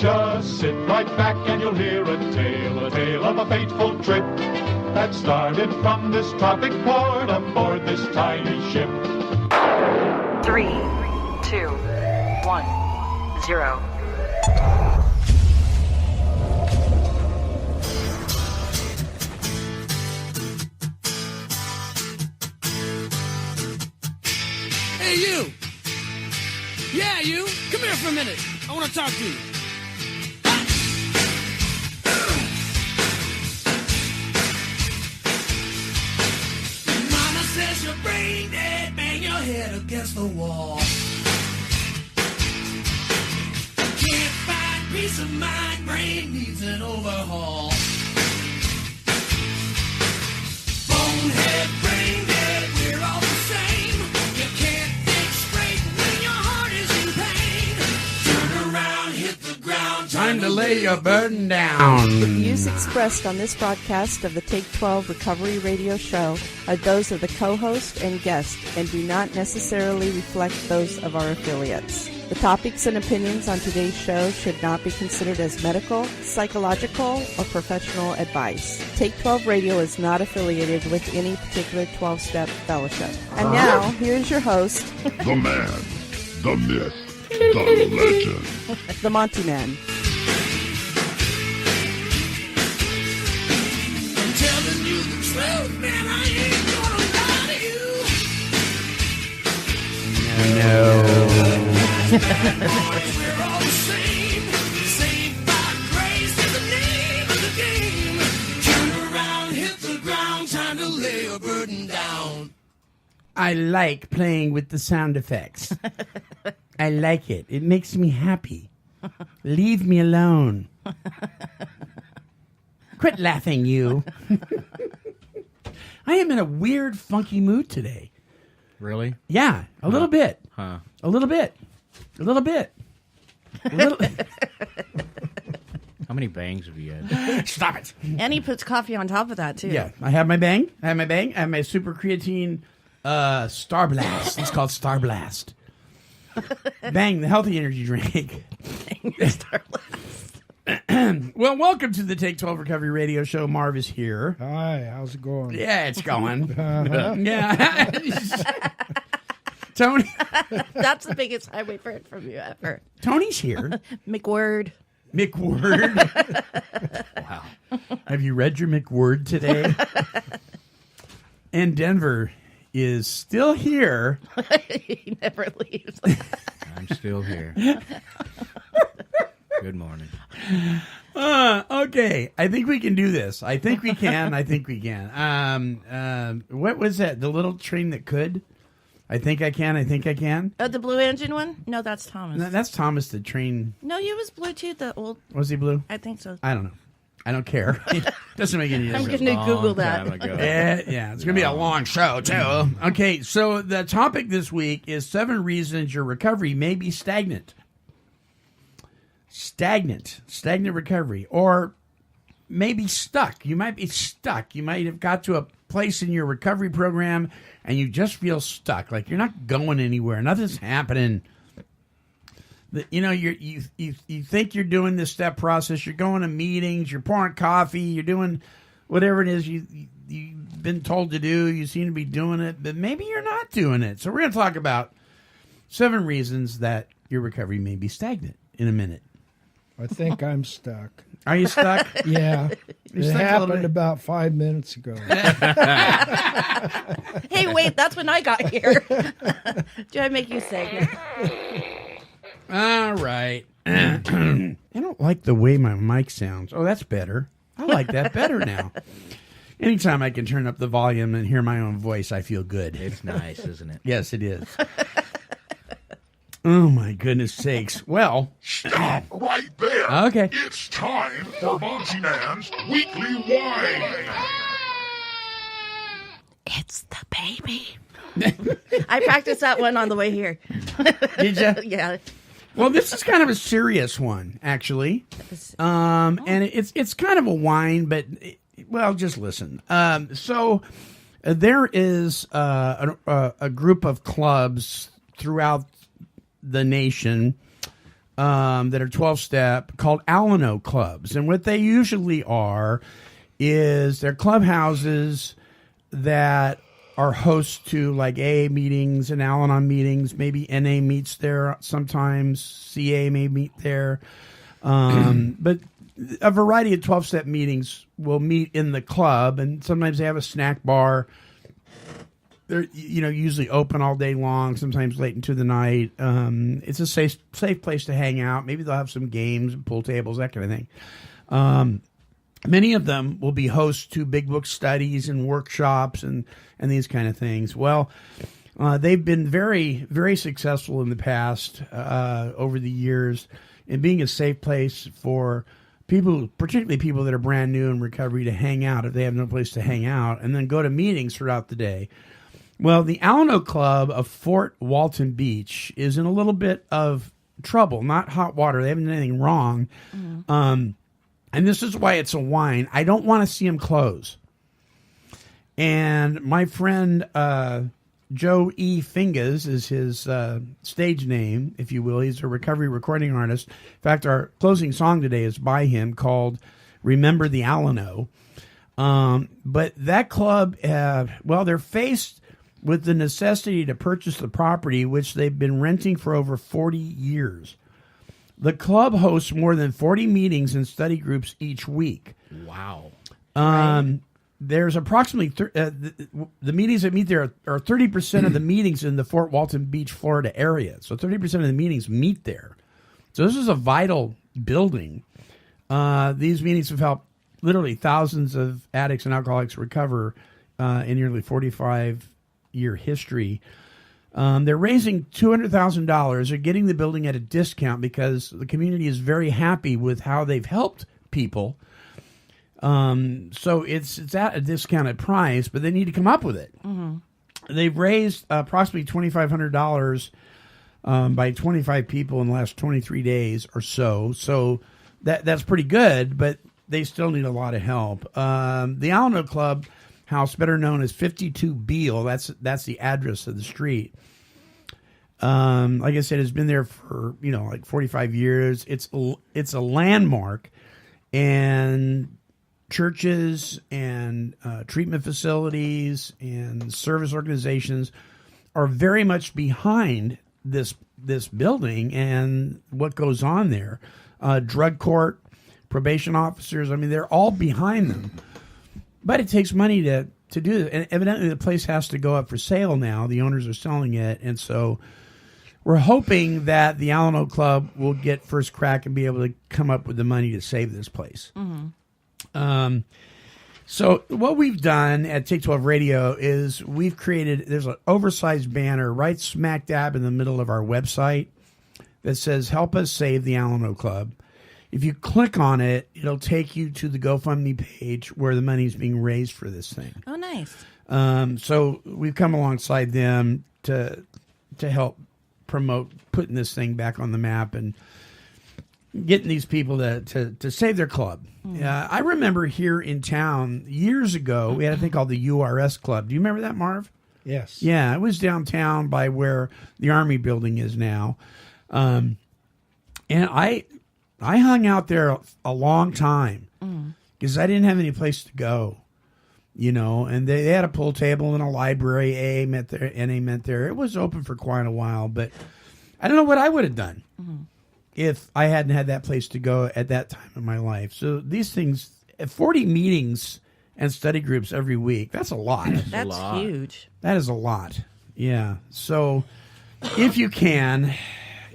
Just sit right back and you'll hear a tale of a fateful trip that started from this tropic port aboard this tiny ship. 3, 2, 1, 0. Hey, you! Yeah, you! Come here for a minute. I want to talk to you. Mama says you're brain dead, bang your head against the wall. Can't find peace of mind, brain needs an overhaul. Bonehead, brain dead, we're all the same. You can't think straight when your heart is in pain. Turn around, hit the ground. Time to lay your burden down. The views expressed on this broadcast of the Take 12 Recovery Radio Show are those of the co-host and guest and do not necessarily reflect those of our affiliates. The topics and opinions on today's show should not be considered as medical, psychological, or professional advice. Take 12 Radio is not affiliated with any particular 12-step fellowship. And now, here's your host, The man, the myth, the legend. the Monty Man. I'm telling you the truth, man, I ain't gonna lie to you. No. We're all the same, saved by grace is the name of the game. Turn around, hit the ground, time to lay your burden down. I like playing with the sound effects. I like it. It makes me happy. Leave me alone. Quit laughing, you. I am in a weird, funky mood today. Really? Yeah, a little bit. Huh. A little bit. A little bit. A little. How many bangs have you had? Stop it. And he puts coffee on top of that, too. Yeah, I have my bang. I have my super creatine Star Blast. It's called Star Blast. Bang, the healthy energy drink. Star Blast. Well, welcome to the Take 12 Recovery Radio Show. Marv is here. Hi, how's it going? Yeah, it's going. Yeah. Tony. That's the biggest I wait for it from you ever. Tony's here. McWord. McWord. Wow. Have you read your McWord today? And Denver is still here. He never leaves. I'm still here. Good morning. Okay. I think we can do this. I think we can. What was that? The little train that could? I think I can. Oh, the blue engine one? No, that's Thomas. No, that's Thomas the train. No, he was blue too, the old... Was he blue? I think so. I don't know. I don't care. It doesn't make any I'm difference. going to Google that. Yeah, it's going to be a long show, too. Okay, so the topic this week is 7 reasons your recovery may be stagnant. Stagnant recovery. Or maybe stuck. You might be stuck. You might have got to a place in your recovery program and you just feel stuck. Like you're not going anywhere. Nothing's happening. You know, you think you're doing this step process. You're going to meetings. You're pouring coffee. You're doing whatever it is you've been told to do. You seem to be doing it, but maybe you're not doing it. So we're going to talk about 7 reasons that your recovery may be stagnant in a minute. I think I'm stuck. Are you stuck? Yeah. You're It stuck a little happened bit. about 5 minutes ago. Hey, wait, that's when I got here. Do I make you stagnant? All right. I don't like the way my mic sounds. Oh, that's better. I like that better now. Anytime I can turn up the volume and hear my own voice, I feel good. It's nice, isn't it? Yes, it is. Oh, my goodness sakes. Well, Stop right there. okay. It's time for Monty Man's Weekly Wine. It's the baby. I practiced that one on the way here. Did you? Yeah. Well, this is kind of a serious one, actually. And it's kind of a wine, but, well, just listen. So there is a group of clubs throughout the nation that are 12-step called Al-anon clubs. And what they usually are is they're clubhouses that are hosts to like AA meetings and Al-anon meetings. Maybe NA meets there sometimes. CA may meet there. But a variety of 12-step meetings will meet in the club, and sometimes they have a snack bar. They're usually open all day long, sometimes late into the night. It's a safe place to hang out. Maybe they'll have some games, pool tables, that kind of thing. Many of them will be hosts to big book studies and workshops and these kind of things. Well, they've been very, very successful in the past over the years in being a safe place for people, particularly people that are brand new in recovery, to hang out if they have no place to hang out, and then go to meetings throughout the day. Well, the Al-anon Club of Fort Walton Beach is in a little bit of trouble, not hot water. They haven't done anything wrong. And this is why it's a whine. I don't want to see them close. And my friend Joe E. Fingas is his stage name, if you will. He's a recovery recording artist. In fact, our closing song today is by him, called Remember the Al-anon. But that club, they're faced with the necessity to purchase the property, which they've been renting for over 40 years. The club hosts more than 40 meetings and study groups each week. Wow. There's approximately the meetings that meet there are 30% of the meetings in the Fort Walton Beach, Florida area. So 30% of the meetings meet there. So this is a vital building. These meetings have helped literally thousands of addicts and alcoholics recover in nearly 45-year history. They're raising $200,000. They're getting the building at a discount because the community is very happy with how they've helped people. So it's at a discounted price, but they need to come up with it. They've raised approximately $2,500 by 25 people in the last 23 days or so. So that's pretty good, but they still need a lot of help. The Al-anon Club house, better known as 52 Beale, that's the address of the street. Like I said, it's been there for like 45 years. It's a landmark, and churches and treatment facilities and service organizations are very much behind this building and what goes on there. Drug court, probation officers, they're all behind them. But it takes money to do it. And evidently the place has to go up for sale now. The owners are selling it. And so we're hoping that the Al-anon Club will get first crack and be able to come up with the money to save this place. So what we've done at Take 12 Radio is there's an oversized banner right smack dab in the middle of our website that says, "Help us save the Al-anon Club." If you click on it, it'll take you to the GoFundMe page where the money's being raised for this thing. Oh, nice. So we've come alongside them to help promote putting this thing back on the map and getting these people to save their club. I remember here in town years ago, we had a thing called the URS Club. Do you remember that, Marv? Yes. Yeah, it was downtown by where the Army building is now. And I hung out there a long time because I didn't have any place to go, and they had a pool table and a library. AA met there, NA met there. It was open for quite a while, but I don't know what I would have done if I hadn't had that place to go at that time in my life. So these things, 40 meetings and study groups every week, that's a lot. That's huge. That is a lot. Yeah. So if you can,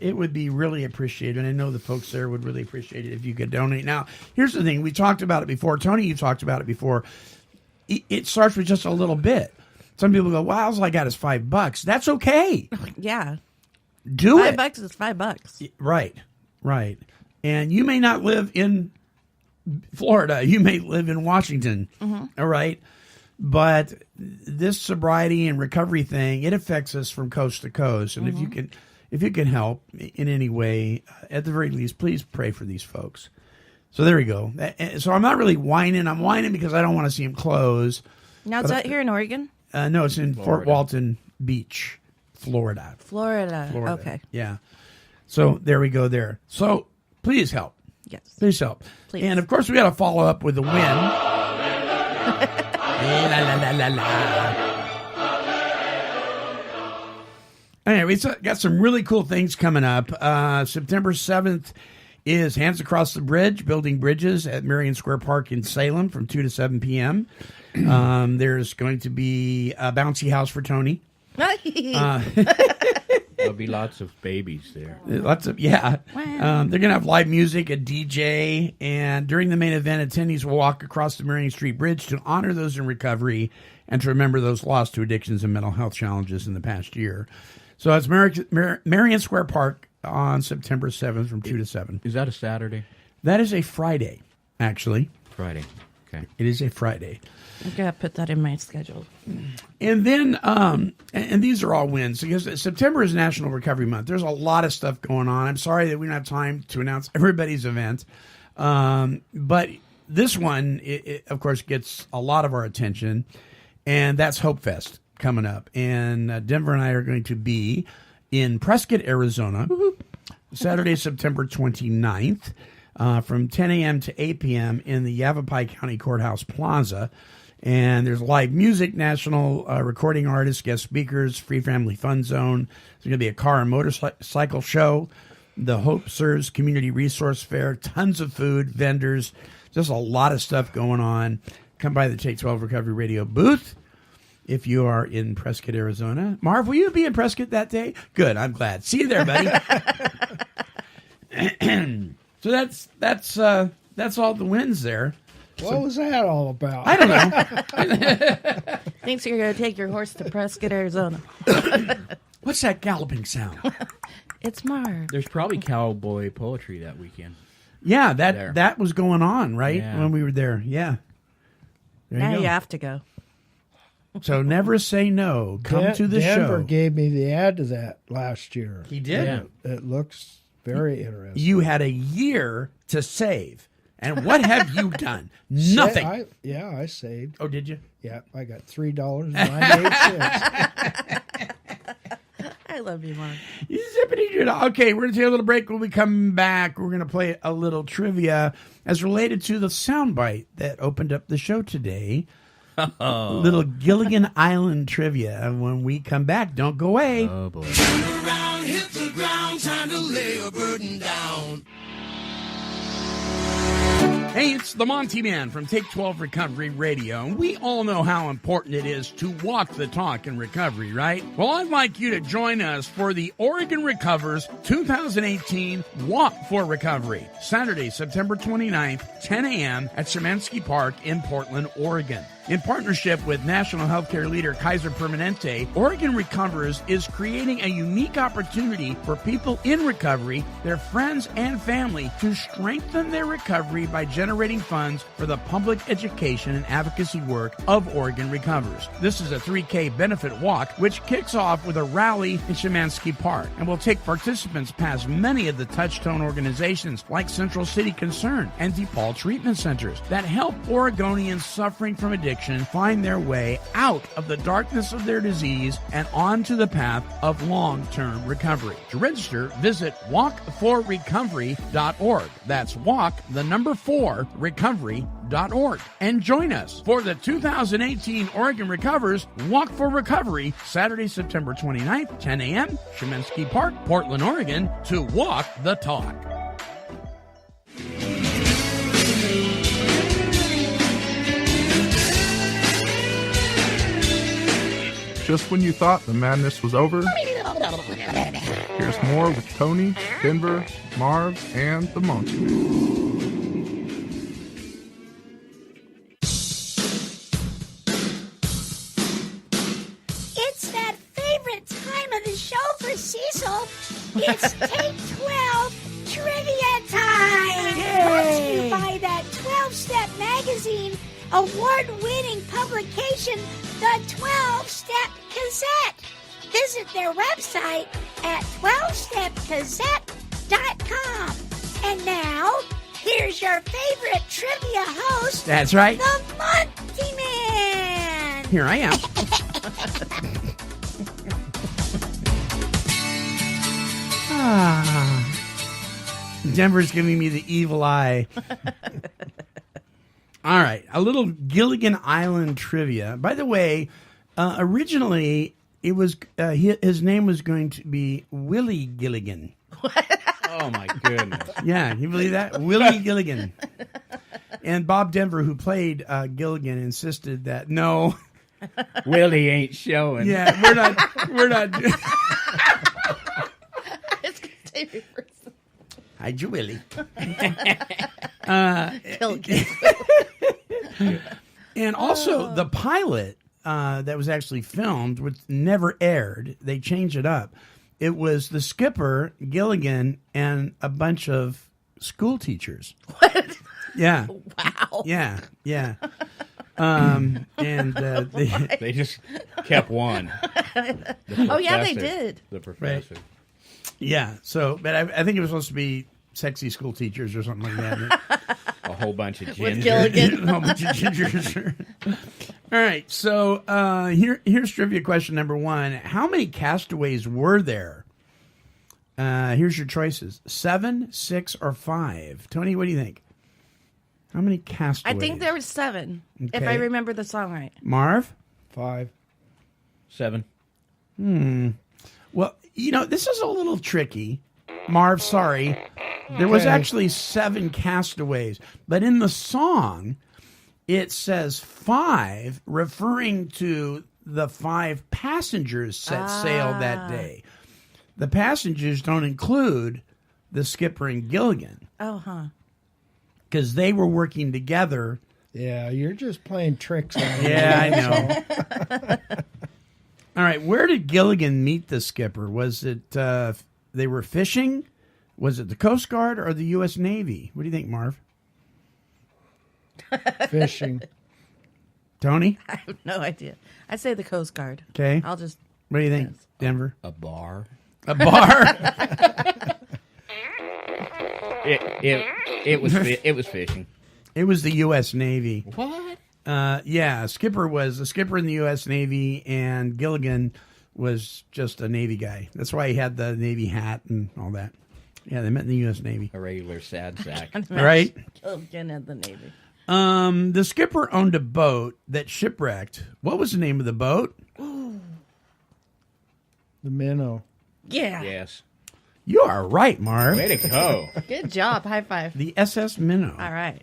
it would be really appreciated. And I know the folks there would really appreciate it if you could donate. Now, here's the thing. We talked about it before. Tony, you talked about it before. It starts with just a little bit. Some people go, "Wow, all I got is $5." That's okay. Yeah. Do it. $5 is $5. Right. And you may not live in Florida. You may live in Washington. All right. But this sobriety and recovery thing, it affects us from coast to coast. And if you can help in any way, at the very least, please pray for these folks. So there we go. So I'm not really whining. I'm whining because I don't want to see them close. Now, is that here in Oregon? No, it's in Fort Walton Beach, Florida. Florida. Okay. Yeah. So there we go there. So please help. Yes. Please help. Please. And, of course, we got to follow up with the win. La, la, la, la, la. Anyway, we've got some really cool things coming up. September 7th is Hands Across the Bridge, building bridges at Marion Square Park in Salem from 2 to 7 p.m. There's going to be a bouncy house for Tony. There'll be lots of babies there. Lots of, yeah. Wow. They're going to have live music, a DJ, and during the main event, attendees will walk across the Marion Street Bridge to honor those in recovery and to remember those lost to addictions and mental health challenges in the past year. So it's Marion Square Park on September 7th from 2 to 7. Is that a Saturday? That is a Friday, actually. Friday. Okay. It is a Friday. I'm going to put that in my schedule. And then, and these are all wins, because September is National Recovery Month. There's a lot of stuff going on. I'm sorry that we don't have time to announce everybody's event. But this one, it, of course, gets a lot of our attention, and that's Hope Fest coming up. And Denver and I are going to be in Prescott, Arizona, Saturday, September 29th, from 10 a.m. to 8 p.m. in the Yavapai County Courthouse Plaza. And there's live music, national recording artists, guest speakers, free family fun zone. There's going to be a car and motorcycle show, the Hope Serves Community Resource Fair, tons of food, vendors, just a lot of stuff going on. Come by the Take 12 Recovery Radio booth if you are in Prescott, Arizona. Marv, will you be in Prescott that day? Good, I'm glad. See you there, buddy. So that's all the wins there. What was that all about? I don't know. Thinks you're going to take your horse to Prescott, Arizona. What's that galloping sound? It's Marv. There's probably cowboy poetry that weekend. Yeah, There. that was going on, right? Yeah. When we were there. Yeah. There Now you you go. have to go. So never say no. Come to the Denver show. gave me the ad to that last year. He did? Yeah. It looks very interesting. You had a year to save. And what have you done? Nothing. I saved. Oh, did you? Yeah, I got $3.98. I love you, Marv. Okay, we're going to take a little break. When we come back, we're going to play a little trivia as related to the soundbite that opened up the show today. Little Gilligan Island trivia. When we come back, don't go away. Oh, boy. Turn around, hit the ground, time to lay a burden down. Hey, it's the Monty Man from Take 12 Recovery Radio. And we all know how important it is to walk the talk in recovery, right? Well, I'd like you to join us for the Oregon Recovers 2018 Walk for Recovery, Saturday, September 29th, 10 a.m. at Shemansky Park in Portland, Oregon. In partnership with national healthcare leader Kaiser Permanente, Oregon Recovers is creating a unique opportunity for people in recovery, their friends and family to strengthen their recovery by generating funds for the public education and advocacy work of Oregon Recovers. This is a 3K benefit walk, which kicks off with a rally in Shemansky Park and will take participants past many of the touchstone organizations like Central City Concern and DePaul Treatment Centers that help Oregonians suffering from addiction find their way out of the darkness of their disease and onto the path of long-term recovery. To register, visit walk4recovery.org. That's walk4recovery.org. And join us for the 2018 Oregon Recovers Walk for Recovery, Saturday, September 29th, 10 a.m., Shemansky Park, Portland, Oregon, to walk the talk. Just when you thought the madness was over, here's more with Tony, Denver, Marv, and the Monkey. It's that favorite time of the show for Cecil. It's Take 12 Trivia Time. Brought to you by that 12-Step Magazine award-winning publication, the 12-Step Cassette. Visit their website at 12stepcassette.com. And now, here's your favorite trivia host. That's right. The Monty Man. Here I am. Denver's giving me the evil eye. All right, a little Gilligan Island trivia. By the way, originally it was his name was going to be Willie Gilligan. Oh my goodness! Yeah, you believe that? Willie Gilligan. And Bob Denver, who played Gilligan, insisted that no, Willie ain't showing. Yeah, we're not. It's gonna take me for some. Hide your Willie. And also the pilot that was actually filmed, which never aired. They changed it up. It was the skipper, Gilligan, and a bunch of school teachers. What? Yeah. Wow. Yeah. Yeah. And they just kept one. Oh yeah, they did. The professor. Right. Yeah. So, but I think it was supposed to be sexy school teachers or something like that. A whole bunch of With gingers. Gilligan. A whole bunch of gingers. All right. So here's trivia question number 1. How many castaways were there? Here's your choices: 7, 6, or 5. Tony, what do you think? How many castaways? I think there were 7, if Okay. I remember the song right. Marv? 5. 7. Well, this is a little tricky. Marv, sorry. There was Okay. actually 7 castaways. But in the song, it says 5, referring to the 5 passengers set sail that day. The passengers don't include the skipper and Gilligan, Oh, huh. because they were working together. Yeah, you're just playing tricks on me. Yeah, I know. All right, where did Gilligan meet the skipper? Was it they were fishing? Was it the Coast Guard or the U.S. Navy? What do you think, Marv? Fishing. Tony? I have no idea. I say the Coast Guard. Okay. I'll just. What do you think, Denver? A bar. A bar? It was fishing. It was the U.S. Navy. What? Yeah, skipper was a skipper in the U.S. Navy, and Gilligan was just a Navy guy. That's why he had the Navy hat and all that. Yeah, they met in the U.S. Navy. A regular sad sack. Right? Gilligan at the Navy. The skipper owned a boat that shipwrecked. What was the name of the boat? The minnow. Yeah. Yes. You are right, Marv. Way to go. Good job. High five. The SS Minnow. All right.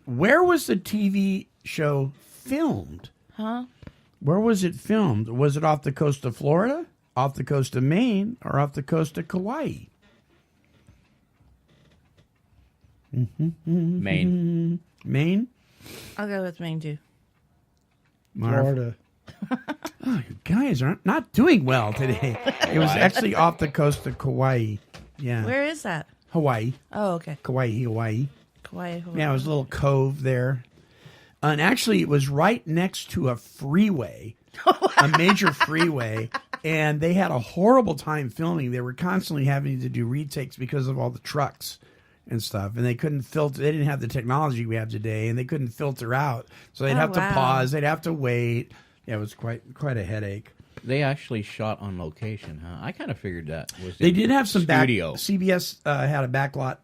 Where was the TV show filmed? Huh? Where was it filmed? Was it off the coast of Florida, off the coast of Maine, or off the coast of Kauai? Maine. Maine? I'll go with Maine too. Marv? Florida. Oh, you guys are not doing well today. It was actually off the coast of Kauai. Yeah. Where is that? Hawaii. Oh, okay. Kauai, Hawaii. Kauai, Hawaii. Yeah, it was a little cove there. And actually, it was right next to a freeway, a major freeway. And they had a horrible time filming. They were constantly having to do retakes because of all the trucks and stuff. And they couldn't filter. They didn't have the technology we have today, and they couldn't filter out. So they'd have to pause. They'd have to wait. Yeah, it was quite a headache. They actually shot on location, huh? I kind of figured that was. They did have some studio. CBS had a backlot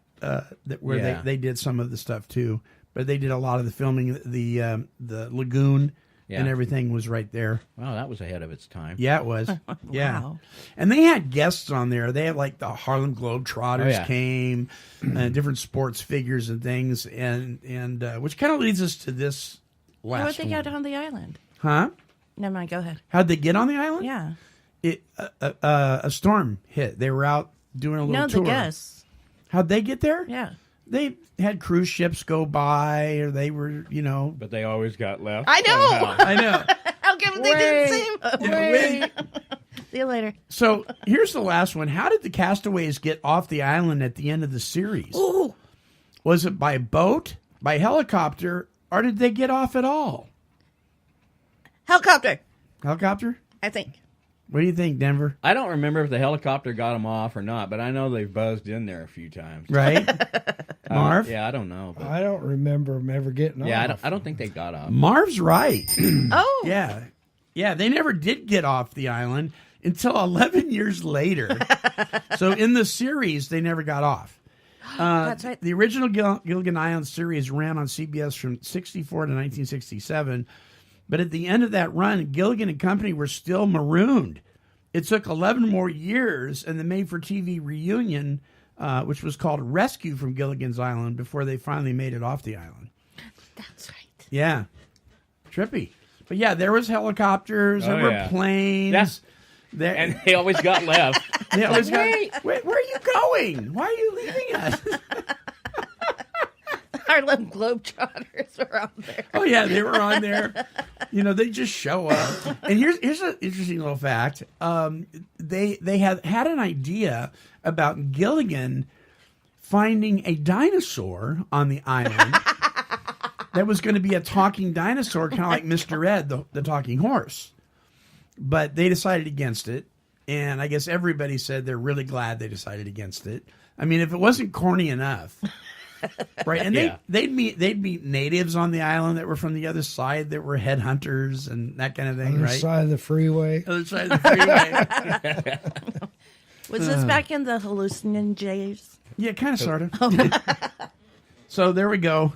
where they did some of the stuff too, but they did a lot of the filming. The lagoon and everything was right there. Wow, that was ahead of its time. Yeah, it was. Yeah, Wow. and they had guests on there. They had like the Harlem Globetrotters came, different sports figures and things, and which kind of leads us to this last How would they one. get on the island? Huh? Never mind. Go ahead. How'd they get on the island? Yeah. A storm hit. They were out doing a little tour. the guests. How'd they get there? Yeah. They had cruise ships go by, or they were, But they always got left. I know. somehow. I know. How come they didn't say Wait. See you later. So here's the last one. How did the castaways get off the island at the end of the series? Ooh. Was it by boat, by helicopter, or did they get off at all? Helicopter, Helicopter? I think. What do you think, Denver? I don't remember if the helicopter got them off or not, but I know they've buzzed in there a few times. Right? Marv? Yeah, I don't know. But I don't remember them ever getting yeah, off. I don't think they got off. Marv's right. Oh. Yeah. Yeah, they never did get off the island until 11 years later. So in the series, they never got off. That's right. The original Gilligan Island series ran on CBS from 1964 to 1967. But at the end of that run, Gilligan and company were still marooned. It took 11 more years and the made-for-TV reunion, which was called Rescue from Gilligan's Island, before they finally made it off the island. That's right. Yeah. Trippy. But yeah, there was helicopters, there were planes. Yeah. There, And they always got left. they always got, where are you going? Why are you leaving us? Harlem Globetrotters were on there. Oh yeah, they were on there. You know, they just show up. And here's an interesting little fact. They had an idea about Gilligan finding a dinosaur on the island that was going to be a talking dinosaur, kind of like Mr. Ed, the talking horse. But they decided against it, and I guess everybody said they're really glad they decided against it. I mean, if it wasn't corny enough. Right, and they'd meet natives on the island that were from the other side that were headhunters and that kind of thing, Other right? side of the freeway. Other side of the freeway. Was this back in the hallucinogen days? Yeah, kind of, sort of. So there we go.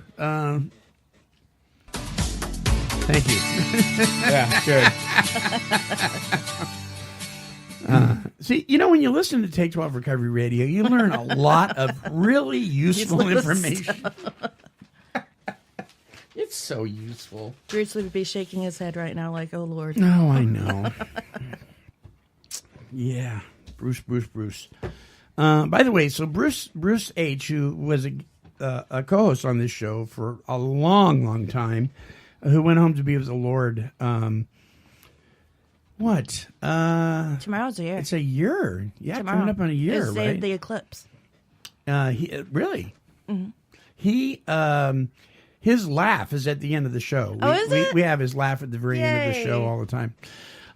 Thank you. Yeah, good. See, you know, when you listen to Take 12 Recovery Radio, you learn a lot of really useful information. It's so useful. Bruce would be shaking his head right now like, oh, Lord. Oh, I know. Yeah. Bruce. By the way, so Bruce H., who was a co-host on this show for a long time, who went home to be with the Lord, what? Tomorrow's a year. It's a year. Yeah, Tomorrow. coming up on a year, It's the day right? of the eclipse. Really? Mm-hmm. He, his laugh is at the end of the show. Oh, is it? We have his laugh at the very end of the Yay. show all the time.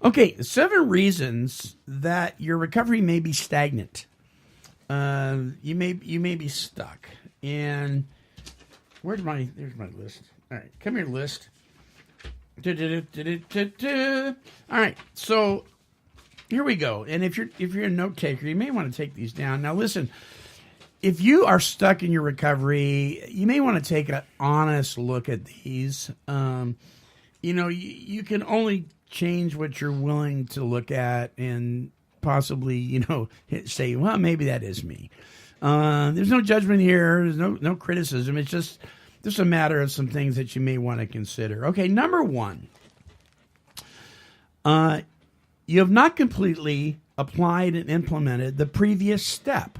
Okay, 7 reasons that your recovery may be stagnant. You may be stuck. And there's my list. All right, come here, list. All right, so here we go. And if you're a note taker, you may want to take these down. Now, listen, if you are stuck in your recovery, you may want to take an honest look at these. You know, you can only change what you're willing to look at, and possibly, you know, say, well, maybe that is me. There's no judgment here. There's no criticism. It's just a matter of some things that you may want to consider. Okay, number 1. You have not completely applied and implemented the previous step.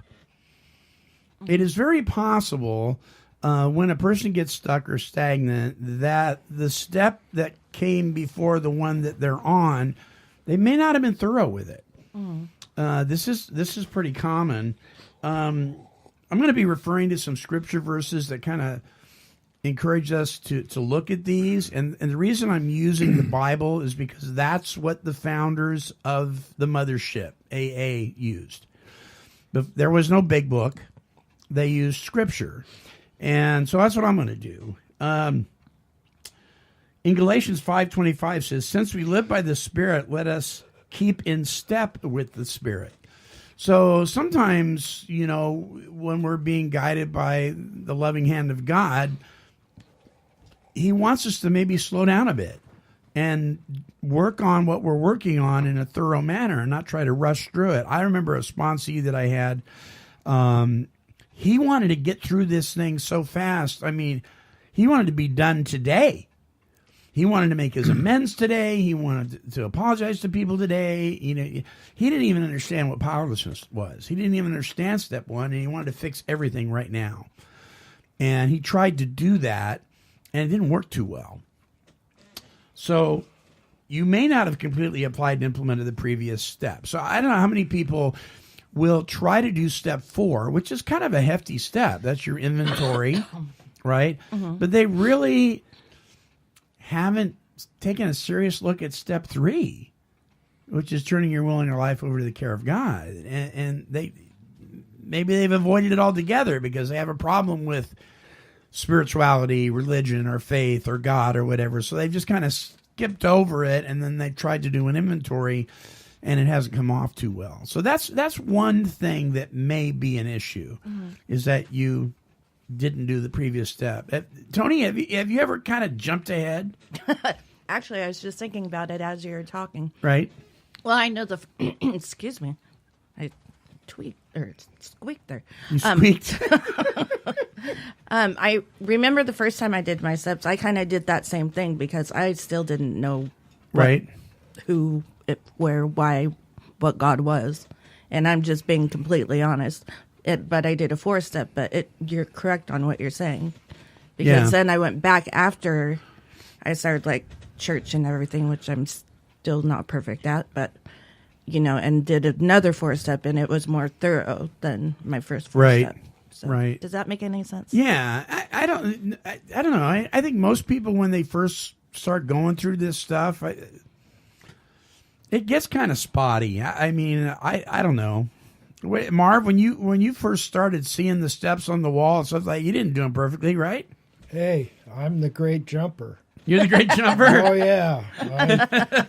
It is very possible when a person gets stuck or stagnant that the step that came before the one that they're on, they may not have been thorough with it. This is pretty common. I'm going to be referring to some scripture verses that kind of encourage us to look at these. And the reason I'm using the Bible is because that's what the founders of the mothership, AA, used. But there was no big book. They used scripture. And so that's what I'm going to do. In Galatians 5:25 says, since we live by the Spirit, let us keep in step with the Spirit. So sometimes, you know, when we're being guided by the loving hand of God, he wants us to maybe slow down a bit and work on what we're working on in a thorough manner and not try to rush through it. I remember a sponsee that I had, he wanted to get through this thing so fast. I mean, he wanted to be done today. He wanted to make his amends today. He wanted to apologize to people today. You know, he didn't even understand what powerlessness was. He didn't even understand step 1, and he wanted to fix everything right now. And he tried to do that, and it didn't work too well. So you may not have completely applied and implemented the previous step. So I don't know how many people will try to do step 4, which is kind of a hefty step. That's your inventory, right? Mm-hmm. But they really haven't taken a serious look at step 3, which is turning your will and your life over to the care of God. And maybe they've avoided it altogether because they have a problem with spirituality, religion, or faith, or God, or whatever. So they've just kind of skipped over it, and then they tried to do an inventory and it hasn't come off too well. So that's one thing that may be an issue, is that you didn't do the previous step. Tony, have you ever kind of jumped ahead? Actually, I was just thinking about it as you were talking. Right. Well, I know excuse me. I squeaked there. You squeaked. I remember the first time I did my steps, I kind of did that same thing because I still didn't know Right. who, where, why, what God was. And I'm just being completely honest. But I did a 4-step, but you're correct on what you're saying. Because then I went back after I started like church and everything, which I'm still not perfect at, but and did another 4-step, and it was more thorough than my first 4-step. So, right. Does that make any sense? Yeah, I don't know. I think most people, when they first start going through this stuff, it gets kind of spotty. I mean, I don't know. Wait, Marv, when you first started seeing the steps on the wall and stuff like, you didn't do them perfectly, right? Hey, I'm the great jumper. You're the great jumper? Oh, yeah.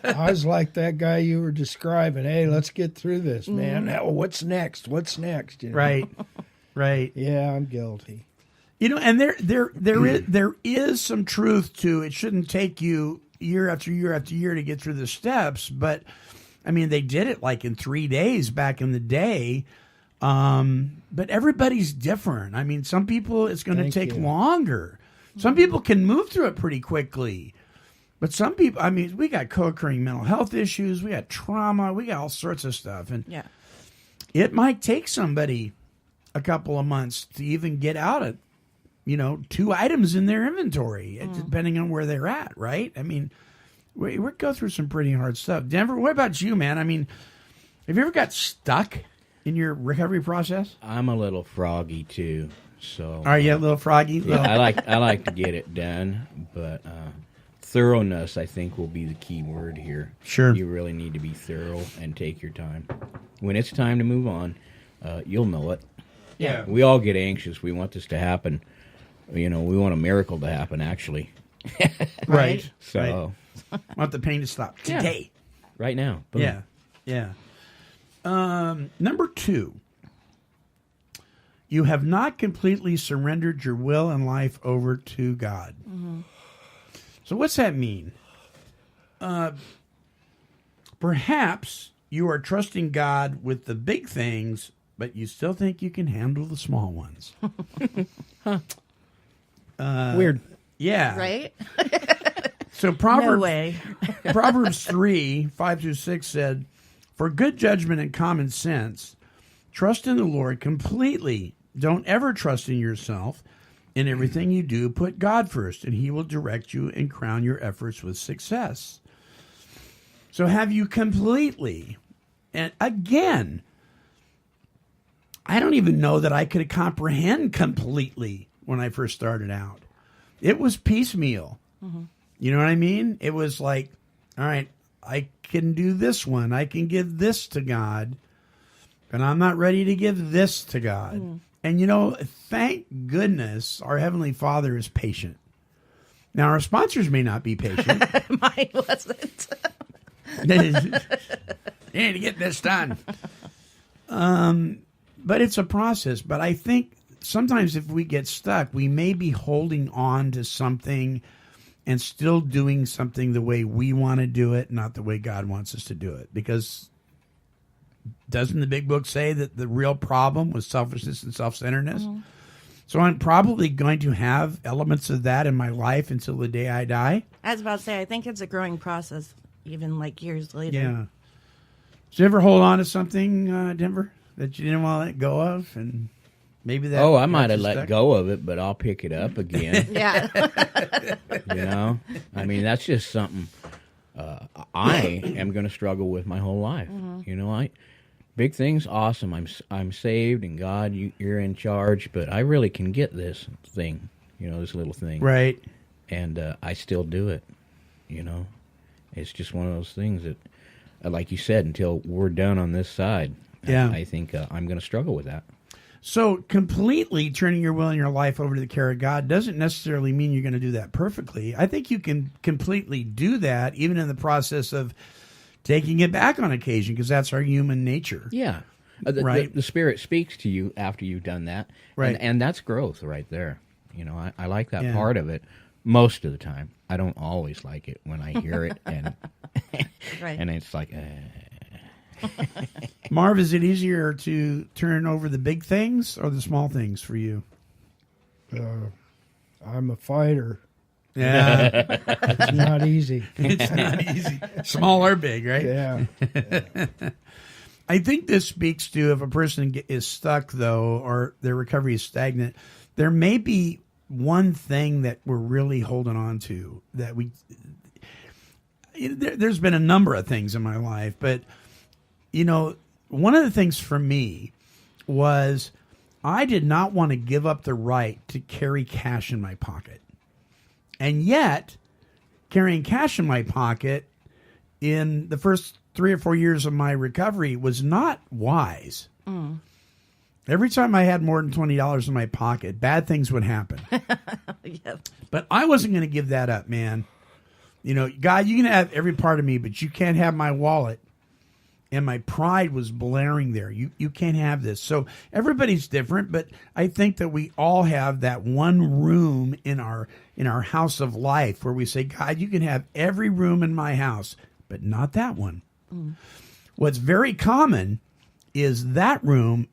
I was like that guy you were describing. Hey, let's get through this, man. Now, what's next? What's next? Right. Right. Yeah, I'm guilty. And there is some truth to it. Shouldn't take you year after year after year to get through the steps, but I mean, they did it like in 3 days back in the day. But everybody's different. I mean, some people it's going to take longer. Some people can move through it pretty quickly. But some people, I mean, we got co-occurring mental health issues. We got trauma. We got all sorts of stuff. And it might take somebody a couple of months to even get out of, 2 items in their inventory, depending on where they're at, right? I mean, we go through some pretty hard stuff. Denver, what about you, man? I mean, have you ever got stuck in your recovery process? I'm a little froggy too, so. Are you a little froggy? Yeah, I like to get it done, but thoroughness, I think, will be the key word here. Sure. You really need to be thorough and take your time. When it's time to move on, you'll know it. Yeah. We all get anxious. We want this to happen. We want a miracle to happen, actually. Right. So. Right. Want the pain to stop today. Right now. Boom. Yeah. Number 2. You have not completely surrendered your will and life over to God. So what's that mean? Perhaps you are trusting God with the big things, but you still think you can handle the small ones. Weird. Yeah. Right? So Proverbs, No way. Proverbs 3, 5-6 said, "For good judgment and common sense, trust in the Lord completely. Don't ever trust in yourself. In everything you do, put God first, and he will direct you and crown your efforts with success." So have you completely, and again, I don't even know that I could comprehend completely when I first started out. It was piecemeal. You know what I mean? It was like, all right, I can do this one. I can give this to God, and I'm not ready to give this to God. And, thank goodness our Heavenly Father is patient. Now, our sponsors may not be patient. Mine wasn't. They need to get this done. But it's a process. But I think sometimes if we get stuck, we may be holding on to something and still doing something the way we want to do it, not the way God wants us to do it. Because doesn't the big book say that the real problem was selfishness and self-centeredness? So I'm probably going to have elements of that in my life until the day I die. I was about to say, I think it's a growing process, even like years later. Yeah. Did you ever hold on to something, Denver, that you didn't want to let go of? And maybe that. I might have let go of it, but I'll pick it up again. Yeah. I mean, that's just something I am going to struggle with my whole life. Big things, awesome. I'm saved, and God, you're in charge. But I really can get this thing, this little thing, right? And I still do it. It's just one of those things that, like you said, until we're done on this side, I think I'm going to struggle with that. So completely turning your will and your life over to the care of God doesn't necessarily mean you're going to do that perfectly. I think you can completely do that, even in the process of taking it back on occasion, because that's our human nature. Yeah. Right. The Spirit speaks to you after you've done that. Right. And that's growth right there. You know, I like that Yeah. part of it most of the time. I don't always like it when I hear it, and Right. and it's like, Marv, is it easier to turn over the big things or the small things for you? I'm a fighter. Yeah. It's not easy. It's not easy. Small or big, right? Yeah. I think this speaks to, if a person is stuck, though, or their recovery is stagnant, there may be one thing that we're really holding on to that there's been a number of things in my life, but, you know, one of the things for me was I did not want to give up the right to carry cash in my pocket. And yet, carrying cash in my pocket in the first 3 or 4 years of my recovery was not wise. Every time I had more than $20 in my pocket, bad things would happen. Yep. But I wasn't going to give that up, man. You know, God, you can have every part of me, but you can't have my wallet. And my pride was blaring there. You can't have this. So everybody's different, but I think that we all have that one room in our house of life where we say, God, you can have every room in my house, but not that one. What's very common is that room,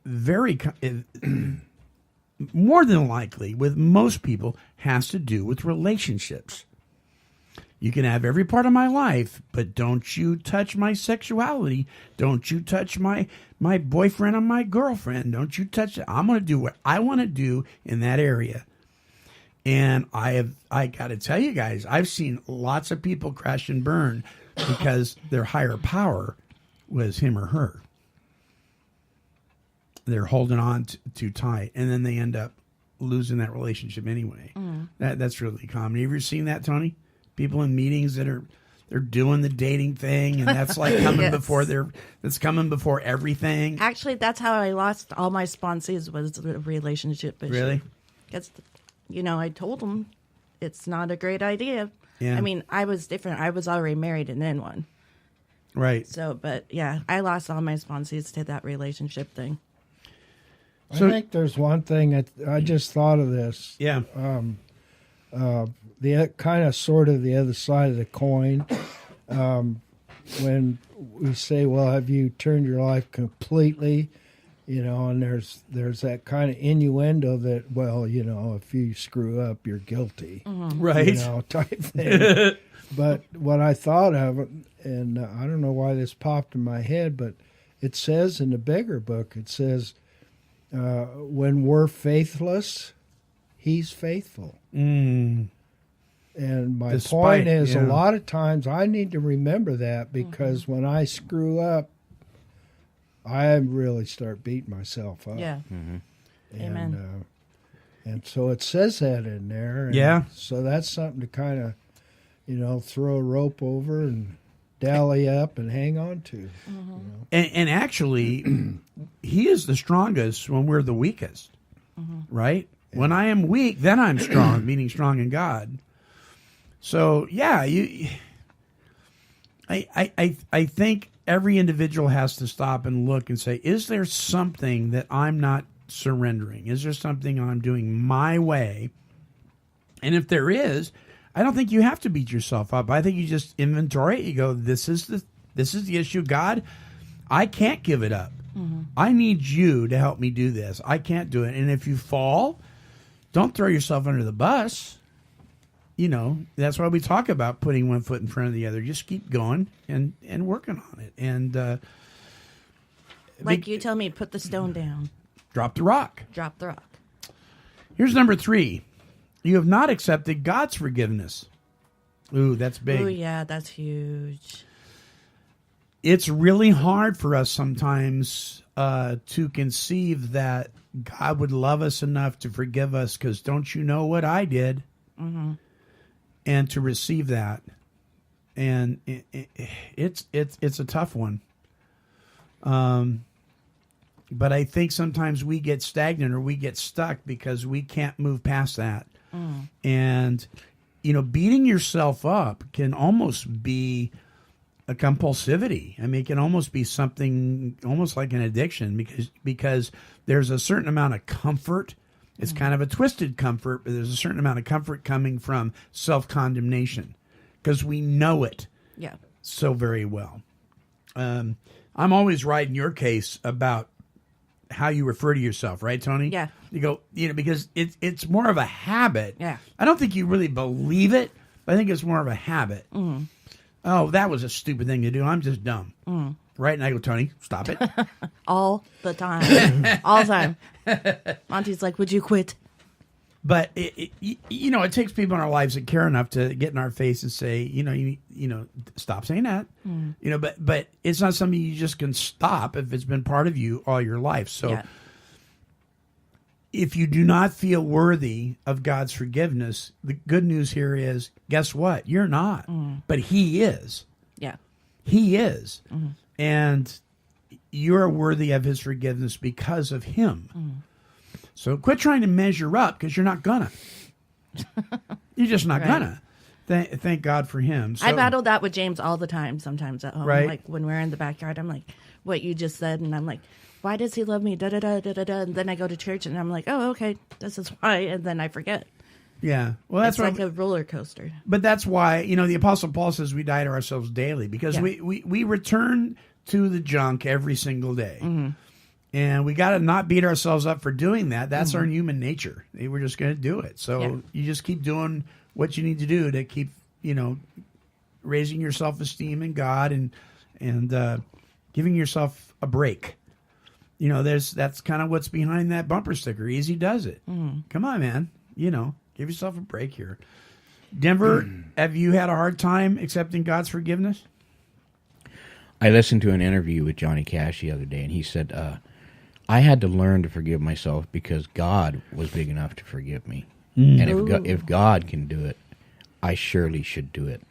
more than likely, with most people, has to do with relationships. You can have every part of my life, but don't you touch my sexuality. Don't you touch my boyfriend or my girlfriend. Don't you touch it. I'm going to do what I want to do in that area. And I got to tell you guys, I've seen lots of people crash and burn because their higher power was him or her. They're holding on too tight, and then they end up losing that relationship anyway. That's really common. Have you ever seen that, Tony? People in meetings that they're doing the dating thing, and that's like coming Yes. that's coming before everything. Actually, that's how I lost all my sponsors, was a relationship issue. Really? Because, I told them it's not a great idea. Yeah. I mean, I was different. I was already married and in one. Right. So, but yeah, I lost all my sponsors to that relationship thing. I think there's one thing that I just thought of this. Yeah. The kind of sort of the other side of the coin. When we say, well, have you turned your life completely? And there's that kind of innuendo that, well, if you screw up, you're guilty. Right. Type thing. But what I thought of, and I don't know why this popped in my head, but it says in the bigger book, it says, when we're faithless, he's faithful. And my point is, a lot of times I need to remember that, because when I screw up, I really start beating myself up. Yeah. Amen. And so it says that in there. And Yeah. So that's something to kind of, throw a rope over and dally up and hang on to. And actually, he is the strongest when we're the weakest, right? When I am weak, then I'm strong, meaning strong in God. So yeah, I think every individual has to stop and look and say, is there something that I'm not surrendering? Is there something I'm doing my way? And if there is, I don't think you have to beat yourself up. I think you just inventory it. You go, this is the issue, God. I can't give it up. I need you to help me do this. I can't do it. And if you fall, don't throw yourself under the bus. That's why we talk about putting one foot in front of the other. Just keep going and working on it. And Like you tell me, put the stone down. Drop the rock. Drop the rock. Here's number 3. You have not accepted God's forgiveness. Ooh, that's big. Oh, yeah, that's huge. It's really hard for us sometimes to conceive that God would love us enough to forgive us, because don't you know what I did? And to receive that. And it's a tough one. But I think sometimes we get stagnant or we get stuck because we can't move past that. And, beating yourself up can almost be a compulsivity. I mean, it can almost be something almost like an addiction because there's a certain amount of comfort. It's kind of a twisted comfort, but there's a certain amount of comfort coming from self-condemnation because we know it so very well. I'm always right in your case about how you refer to yourself, right, Tony? Yeah. You go, because it's more of a habit. Yeah. I don't think you really believe it, but I think it's more of a habit. Mm. Oh, that was a stupid thing to do. I'm just dumb. Mm. Right? And I go, Tony, stop it. All the time. All the time. Monty's like, would you quit? But it takes people in our lives that care enough to get in our face and say, you stop saying that. Mm. But it's not something you just can stop if it's been part of you all your life. So if you do not feel worthy of God's forgiveness, the good news here is, guess what? You're not. But He is. Yeah. He is. And you're worthy of His forgiveness because of Him. So quit trying to measure up because you're not gonna. You're just not gonna. Thank God for Him. So, I battle that with James all the time sometimes at home. Right. Like when we're in the backyard, I'm like, what you just said. And I'm like, why does He love me? Da, da, da, da, da, da. And then I go to church and I'm like, oh, okay, this is why. And then I forget. Yeah. Well, that's it's like a roller coaster. But that's why, the Apostle Paul says we die to ourselves daily because we return to the junk every single day. And we got to not beat ourselves up for doing that. That's our human nature. We're just going to do it. So you just keep doing what you need to do to keep, raising your self-esteem in God and giving yourself a break. That's kind of what's behind that bumper sticker. Easy does it. Come on, man. Give yourself a break here. Denver, have you had a hard time accepting God's forgiveness? I listened to an interview with Johnny Cash the other day, and he said, I had to learn to forgive myself because God was big enough to forgive me. And if God can do it, I surely should do it.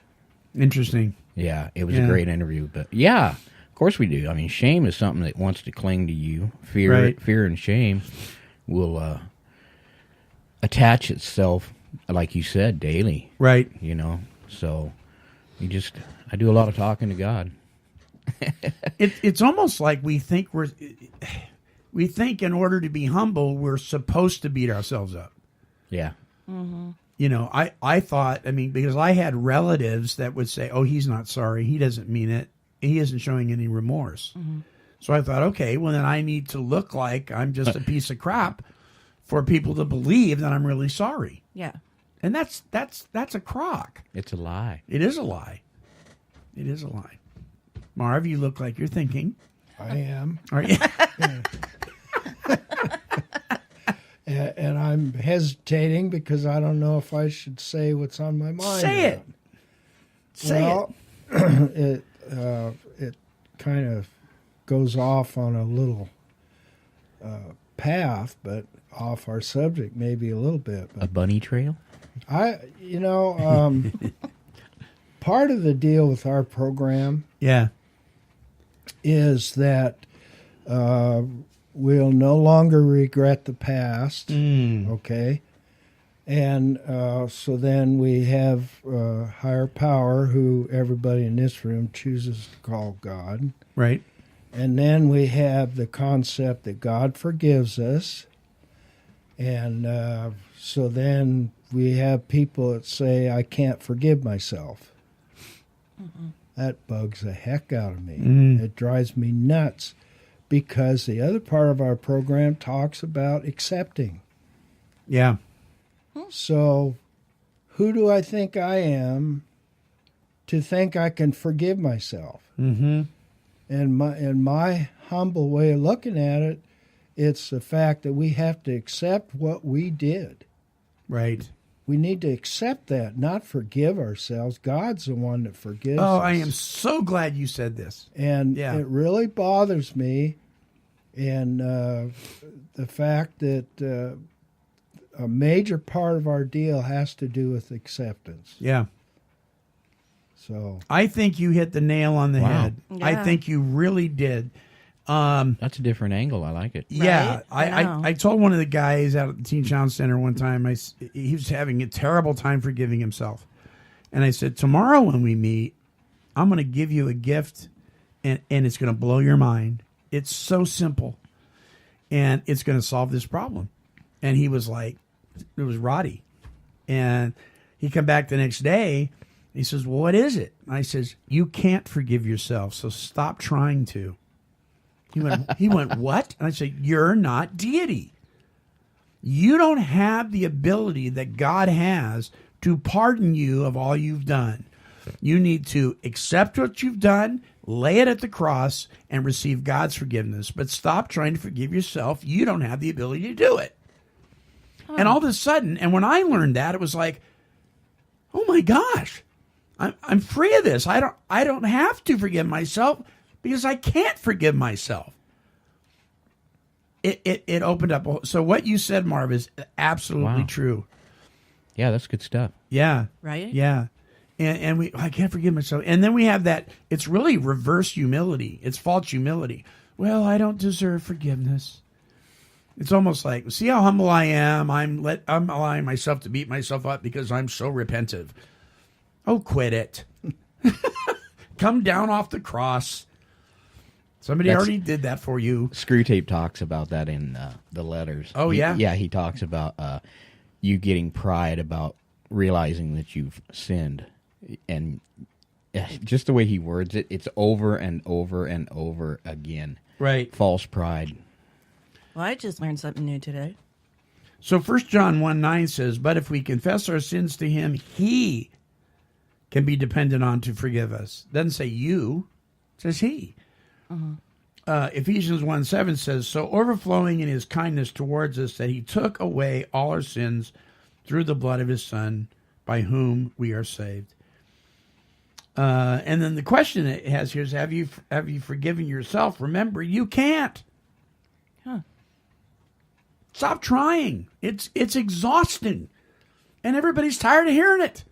Interesting. Yeah, it was a great interview. But yeah, of course we do. I mean, shame is something that wants to cling to you. Fear and shame will attach itself, like you said, daily. Right. So I do a lot of talking to God. It's almost like we think in order to be humble, we're supposed to beat ourselves up. Yeah. I thought, because I had relatives that would say, oh, he's not sorry. He doesn't mean it. He isn't showing any remorse. So I thought, okay, well, then I need to look like I'm just a piece of crap for people to believe that I'm really sorry. Yeah. And that's a crock. It's a lie. It is a lie. It is a lie. Marv, you look like you're thinking. I am. Are you? And I'm hesitating because I don't know if I should say what's on my mind. Say it. Say it. It kind of goes off on a little path, but off our subject maybe a little bit. But a bunny trail? Part of the deal with our program is that we'll no longer regret the past, okay? And so then we have higher power, who everybody in this room chooses to call God. Right. And then we have the concept that God forgives us. And so then we have people that say, I can't forgive myself. That bugs the heck out of me. It drives me nuts because the other part of our program talks about accepting. Yeah. So who do I think I am to think I can forgive myself? And my humble way of looking at it, it's the fact that we have to accept what we did. Right. We need to accept that, not forgive ourselves. God's the one that forgives us. Oh, I am so glad you said this. And it really bothers me. And the fact that a major part of our deal has to do with acceptance. Yeah. So I think you hit the nail on the head. Yeah. I think you really did. That's a different angle. I like it. Yeah. Right? I told one of the guys out at the Teen Challenge Center one time, he was having a terrible time forgiving himself. And I said, tomorrow when we meet, I'm going to give you a gift, and it's going to blow your mind. It's so simple, and it's going to solve this problem. And he was like, it was Roddy. And he come back the next day. He says, well, what is it? I says, you can't forgive yourself, so stop trying to. He went, what? And I said, you're not deity. You don't have the ability that God has to pardon you of all you've done. You need to accept what you've done, lay it at the cross, and receive God's forgiveness. But stop trying to forgive yourself. You don't have the ability to do it. And all of a sudden, and when I learned that, it was like, oh my gosh, I'm free of this. I don't have to forgive myself because I can't forgive myself. It opened up. So what you said, Marv, is absolutely true. Yeah, that's good stuff. Yeah. Right? Yeah. And I can't forgive myself. And then we have that, it's really reverse humility. It's false humility. Well, I don't deserve forgiveness. It's almost like, see how humble I am? I'm allowing myself to beat myself up because I'm so repentive. Oh, quit it. Come down off the cross. Somebody already did that for you. Screw Tape talks about that in the letters. Oh, yeah? Yeah, he talks about you getting pride about realizing that you've sinned. And just the way he words it, it's over and over and over again. Right. False pride. Well, I just learned something new today. So 1 John 1:9 says, but if we confess our sins to him, he can be dependent on to forgive us. It doesn't say you, it says he. Ephesians 1:7 says, so overflowing in his kindness towards us that he took away all our sins through the blood of his son, by whom we are saved. And then the question it has here is, have you forgiven yourself? Remember, you can't. Stop trying. It's exhausting. And everybody's tired of hearing it.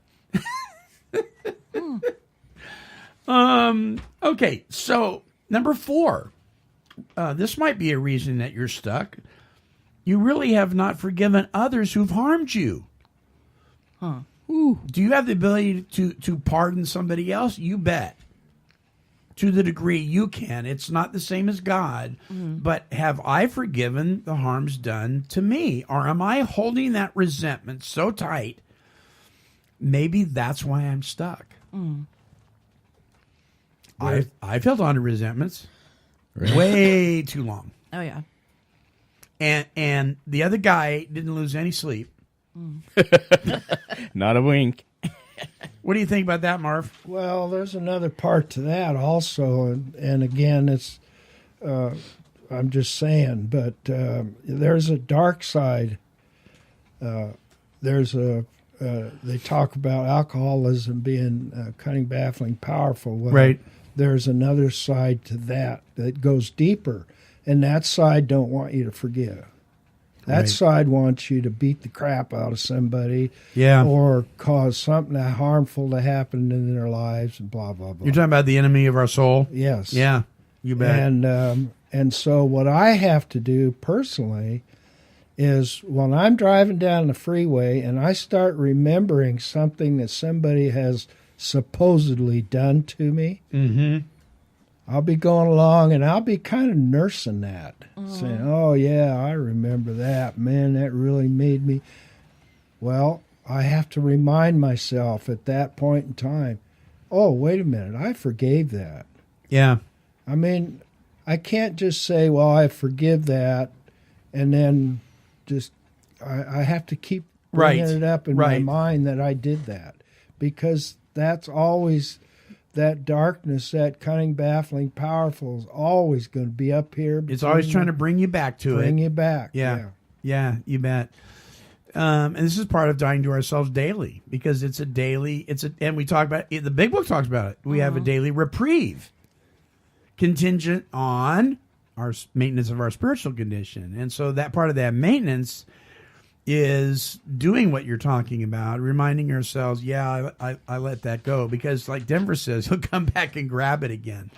Okay, so number 4. This might be a reason that you're stuck. You really have not forgiven others who've harmed you. Ooh. Do you have the ability to pardon somebody else? You bet. To the degree you can. It's not the same as God, but have I forgiven the harms done to me? Or am I holding that resentment so tight? Maybe that's why I'm stuck. I've held on to resentments way too long. Oh, yeah. And the other guy didn't lose any sleep. Not a wink. What do you think about that, Marv? Well, there's another part to that also, and again, it's I'm just saying, but there's a dark side. They talk about alcoholism being cunning, baffling, powerful. Well, right. There's another side to that goes deeper, and that side don't want you to forgive. That side wants you to beat the crap out of somebody, or cause something harmful to happen in their lives, and blah blah blah. You're talking about the enemy of our soul. Yes. Yeah. You bet. And so what I have to do personally is when I'm driving down the freeway and I start remembering something that somebody has supposedly done to me. I'll be going along and I'll be kind of nursing that, saying, oh, yeah, I remember that. Man, that really made me. Well, I have to remind myself at that point in time, oh, wait a minute, I forgave that. Yeah. I mean, I can't just say, well, I forgive that, and then just, I have to keep bringing it up in my mind that I did that, because that's always... That darkness, that cunning, baffling, powerful is always going to be up here. It's always trying to bring you back to it. Bring you back. Yeah, you bet. And this is part of dying to ourselves daily, because it's a daily, and we talk about it, the big book talks about it. We have a daily reprieve contingent on our maintenance of our spiritual condition. And so that part of that maintenance is doing what you're talking about, reminding ourselves, I let that go, because like Denver says, he'll come back and grab it again.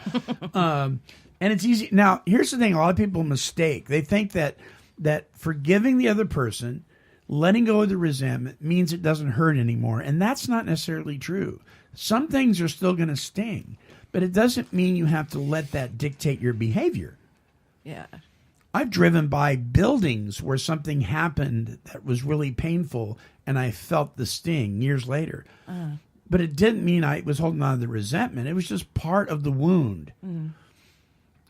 And it's easy. Now, here's the thing. A lot of people mistake. They think that forgiving the other person letting go of the resentment means it doesn't hurt anymore. And that's not necessarily true. Some things are still going to sting, but it doesn't mean you have to let that dictate your behavior. Yeah. I've driven by buildings where something happened that was really painful, and I felt the sting years later. But it didn't mean I was holding on to the resentment. It was just part of the wound.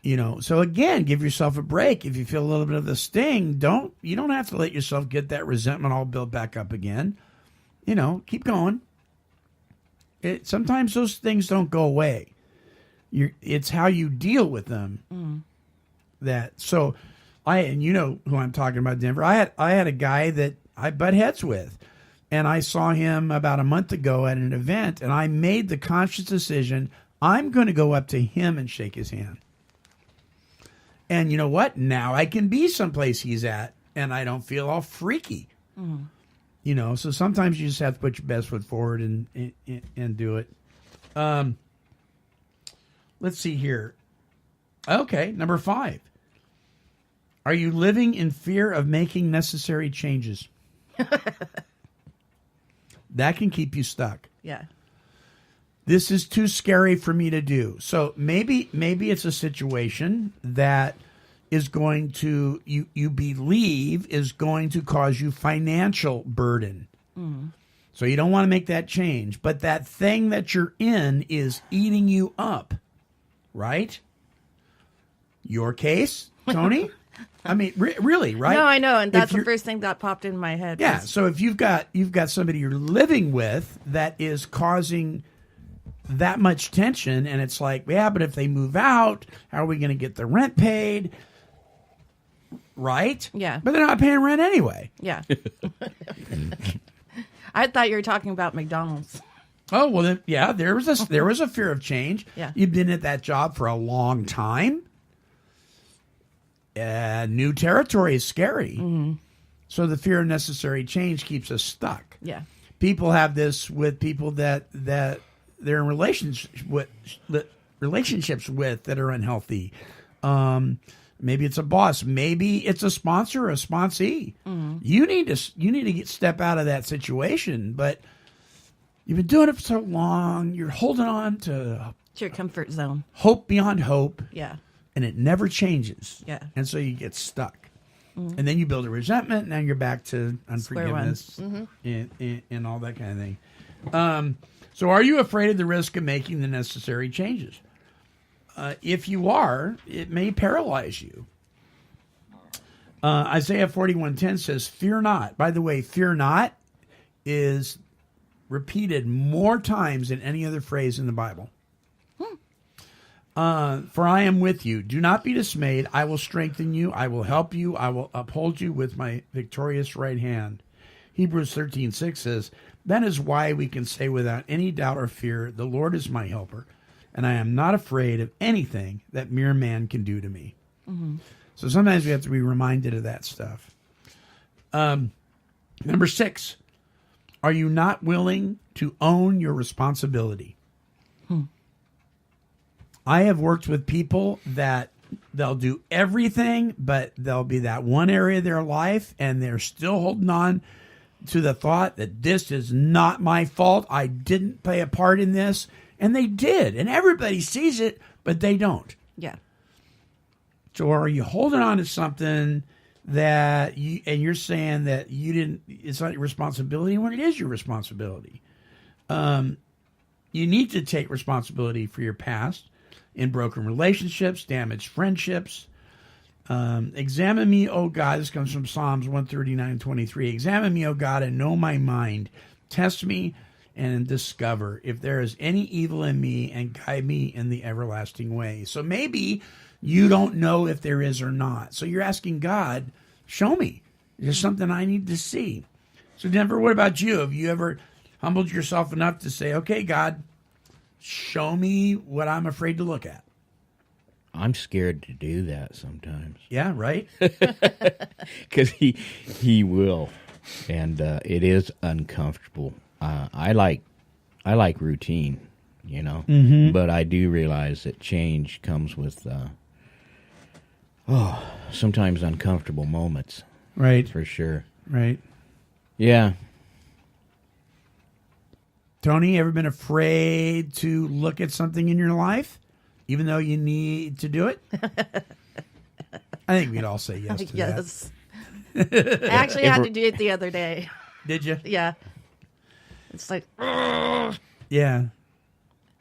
You know, so again, give yourself a break. If you feel a little bit of the sting, you don't have to let yourself get that resentment all built back up again. You know, keep going. Sometimes those things don't go away. It's how you deal with them. And you know who I'm talking about, Denver. I had a guy that I butt heads with, and I saw him about a month ago at an event, and I made the conscious decision, I'm going to go up to him and shake his hand. And you know what? Now I can be someplace he's at, and I don't feel all freaky. You know, so sometimes you just have to put your best foot forward and do it. Let's see here. Okay, number 5. Are you living in fear of making necessary changes? That can keep you stuck. Yeah. This is too scary for me to do. So maybe it's a situation that is going to, you believe is going to cause you financial burden. So you don't want to make that change. But that thing that you're in is eating you up, right? Your case, Tony? I mean, really, right? No, I know, and that's the first thing that popped in my head. Yeah, so if you've got somebody you're living with that is causing that much tension, and it's like, yeah, but if they move out, how are we going to get the rent paid? Right? Yeah. But they're not paying rent anyway. Yeah. I thought you were talking about McDonald's. Oh, well, then, yeah, there was a fear of change. Yeah. You've been at that job for a long time. New territory is scary. So the fear of necessary change keeps us stuck. Yeah. People have this with people that they're in relationships with that are unhealthy. Maybe it's a boss. Maybe it's a sponsor or a sponsee. You need to step out of that situation. But you've been doing it for so long. You're holding on to It's your comfort zone. Hope beyond hope. Yeah. And it never changes. Yeah. And so you get stuck. And then you build a resentment. Now you're back to unforgiveness and all that kind of thing. So are you afraid of the risk of making the necessary changes? If you are, it may paralyze you. Isaiah 41:10 says, fear not. By the way, fear not is repeated more times than any other phrase in the Bible. For I am with you. Do not be dismayed. I will strengthen you. I will help you. I will uphold you with my victorious right hand. Hebrews 13:6 says, that is why we can say without any doubt or fear, the Lord is my helper, and I am not afraid of anything that mere man can do to me. So sometimes we have to be reminded of that stuff. Number 6, are you not willing to own your responsibility? I have worked with people that they'll do everything, but there'll be that one area of their life, and they're still holding on to the thought that this is not my fault. I didn't play a part in this. And they did. And everybody sees it, but they don't. Yeah. So are you holding on to something that you're saying that it's not your responsibility when it is your responsibility? You need to take responsibility for your past in broken relationships, damaged friendships. Examine me, O God. This comes from Psalms 139:23. Examine me, O God, and know my mind. Test me and discover if there is any evil in me, and guide me in the everlasting way. So maybe you don't know if there is or not. So you're asking God, show me. There's something I need to see. So Denver, what about you? Have you ever humbled yourself enough to say, okay, God, show me what I'm afraid to look at? I'm scared to do that sometimes. Yeah, right? Because he will. And it is uncomfortable. I like routine, you know, but I do realize that change comes with sometimes uncomfortable moments. Right. For sure. Right. Yeah. Tony, ever been afraid to look at something in your life, even though you need to do it? I think we'd all say yes to Yes. I actually had to do it the other day. Did you? Yeah. It's like, ugh. Yeah.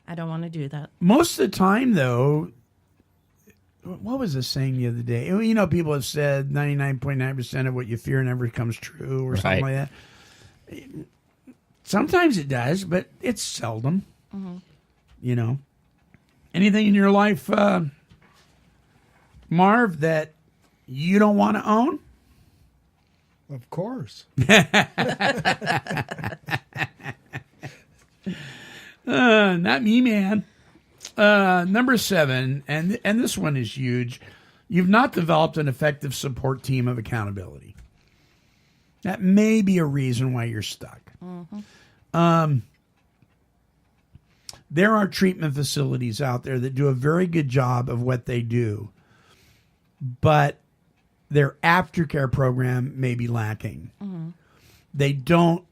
I don't want to do that. Most of the time, though, what was the saying the other day? You know, people have said 99.9% of what you fear never comes true or something like that. Sometimes it does, but it's seldom. You know. Anything in your life, Marv, that you don't want to own? Of course. Not me, man. Number 7, and this one is huge. You've not developed an effective support team of accountability. That may be a reason why you're stuck. There are treatment facilities out there that do a very good job of what they do, but their aftercare program may be lacking. They don't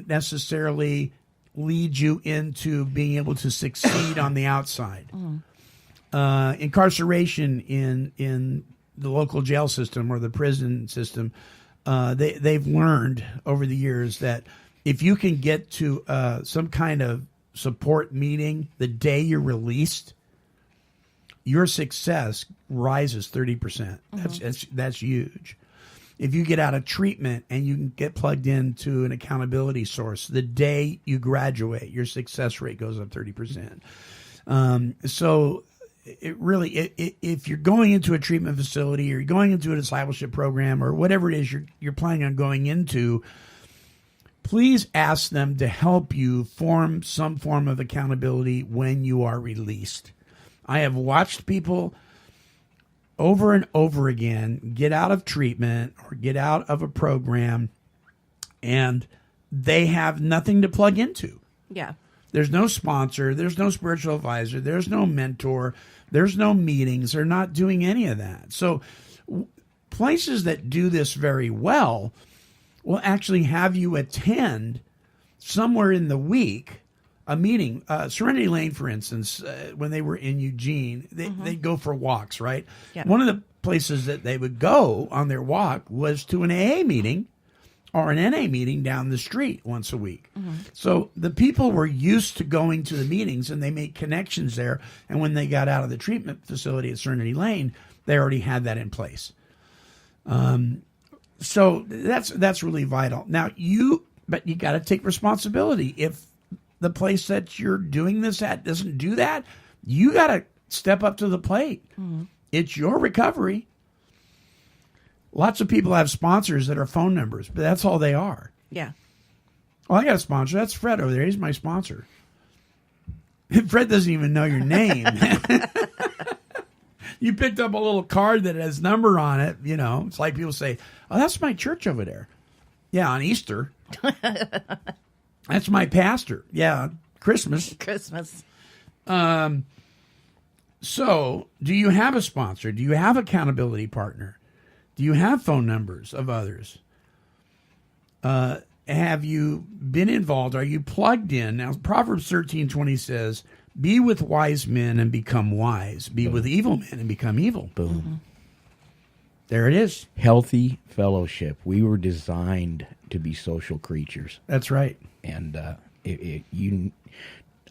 necessarily lead you into being able to succeed on the outside. Incarceration in the local jail system or the prison system, they've learned over the years that if you can get to some kind of support meeting the day you're released, your success rises 30%. That's huge. If you get out of treatment and you can get plugged into an accountability source, the day you graduate, your success rate goes up 30%. So it really, if you're going into a treatment facility or you're going into a discipleship program or whatever it is you're planning on going into, please ask them to help you form some form of accountability when you are released. I have watched people over and over again get out of treatment or get out of a program and they have nothing to plug into. Yeah. There's no sponsor. There's no spiritual advisor. There's no mentor. There's no meetings. They're not doing any of that. So places that do this very well will actually have you attend somewhere in the week a meeting. Serenity Lane, for instance, when they were in Eugene, they'd go for walks, right? Yeah. One of the places that they would go on their walk was to an AA meeting or an NA meeting down the street once a week. So the people were used to going to the meetings and they made connections there. And when they got out of the treatment facility at Serenity Lane, they already had that in place. So that's really vital. Now but you got to take responsibility. If the place that you're doing this at doesn't do that, you got to step up to the plate. It's your recovery. Lots of people have sponsors that are phone numbers, but that's all they are. Yeah. Oh, I got a sponsor. That's Fred over there. He's my sponsor. Fred doesn't even know your name. You picked up a little card that has number on it. You know, it's like people say, "Oh, that's my church over there." Yeah, on Easter. That's my pastor. Yeah, Christmas. So, do you have a sponsor? Do you have accountability partner? Do you have phone numbers of others? Have you been involved? Are you plugged in? Now, Proverbs 13:20 says, "Be with wise men and become wise. Be with evil men and become evil." Boom. There it is. Healthy fellowship. We were designed to be social creatures. That's right. And I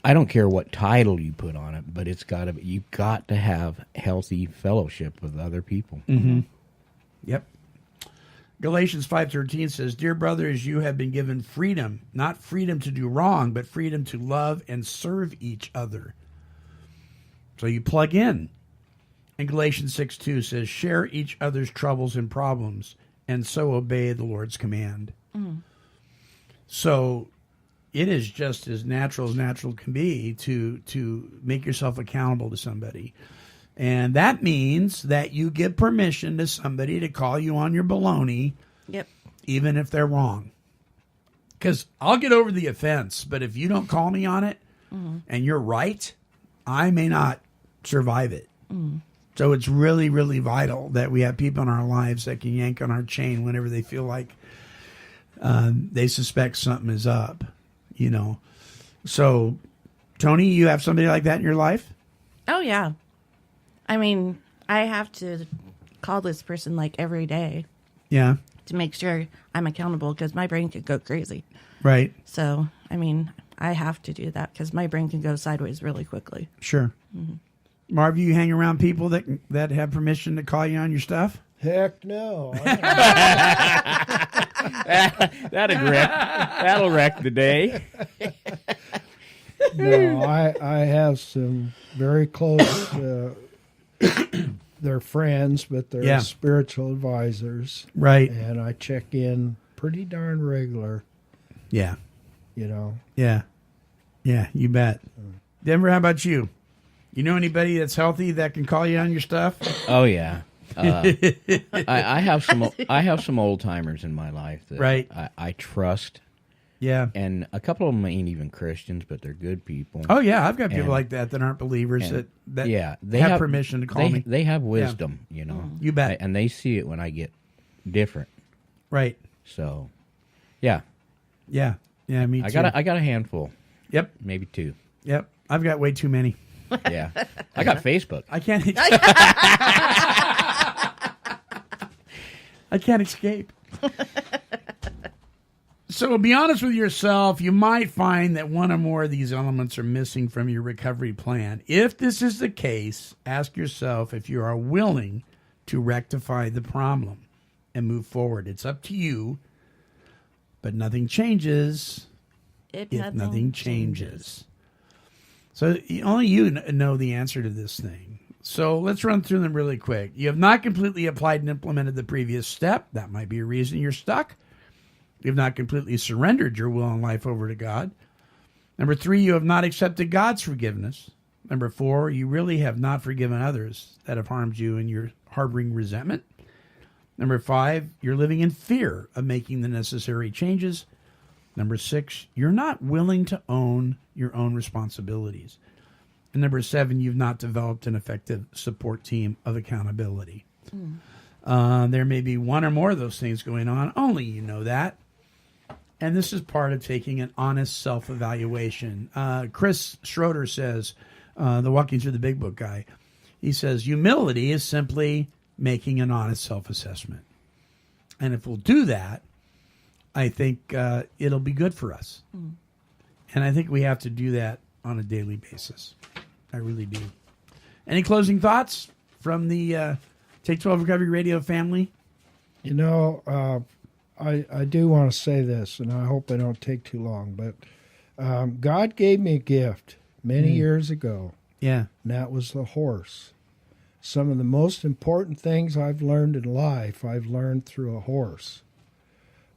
don't care what title you put on it, but you've got to have healthy fellowship with other people. Yep. Galatians 5:13 says, "Dear brothers, you have been given freedom, not freedom to do wrong, but freedom to love and serve each other." So you plug in. And Galatians 6:2 says, "Share each other's troubles and problems, and so obey the Lord's command." So it is just as natural can be to make yourself accountable to somebody. And that means that you give permission to somebody to call you on your baloney, even if they're wrong. Because I'll get over the offense, but if you don't call me on it and you're right, I may not survive it. So it's really, really vital that we have people in our lives that can yank on our chain whenever they feel like they suspect something is up, you know. So, Tony, you have somebody like that in your life? Oh, yeah. I mean, I have to call this person like every day. Yeah. To make sure I'm accountable because my brain could go crazy. Right. So, I mean, I have to do that because my brain can go sideways really quickly. Sure. Mm-hmm. Marv, you hang around people that have permission to call you on your stuff? Heck no. That'll wreck the day. No, I have some very close, they're friends, but they're spiritual advisors. Right. And I check in pretty darn regular. Yeah. You know? Yeah. Yeah, you bet. Denver, how about you? You know anybody that's healthy that can call you on your stuff? Oh, yeah. I have some old timers in my life that I trust. Yeah. And a couple of them ain't even Christians, but they're good people. Oh, yeah. I've got people like that aren't believers that they have permission to call me. They have wisdom, you know. You bet. And they see it when I get different. Right. So, yeah. Yeah. Yeah, me too. I got a handful. Yep. Maybe 2. Yep. I've got way too many. Yeah. I got Facebook. I can't escape. So be honest with yourself. You might find that one or more of these elements are missing from your recovery plan. If this is the case, ask yourself if you are willing to rectify the problem and move forward. It's up to you, but nothing changes if nothing changes. So only you know the answer to this thing. So let's run through them really quick. You have not completely applied and implemented the previous step. That might be a reason you're stuck. You have not completely surrendered your will and life over to God. Number 3, you have not accepted God's forgiveness. Number 4, you really have not forgiven others that have harmed you and you're harboring resentment. Number 5, you're living in fear of making the necessary changes. Number 6, you're not willing to own your own responsibilities. And number 7, you've not developed an effective support team of accountability. There may be one or more of those things going on. Only you know that. And this is part of taking an honest self-evaluation. Chris Schroeder says, the Walking Through the Big Book guy, he says, humility is simply making an honest self-assessment. And if we'll do that, I think it'll be good for us. And I think we have to do that on a daily basis. I really do. Any closing thoughts from the Take 12 Recovery Radio family? You know, I do want to say this, and I hope I don't take too long, but God gave me a gift many years ago. Yeah. And that was the horse. Some of the most important things I've learned in life, I've learned through a horse.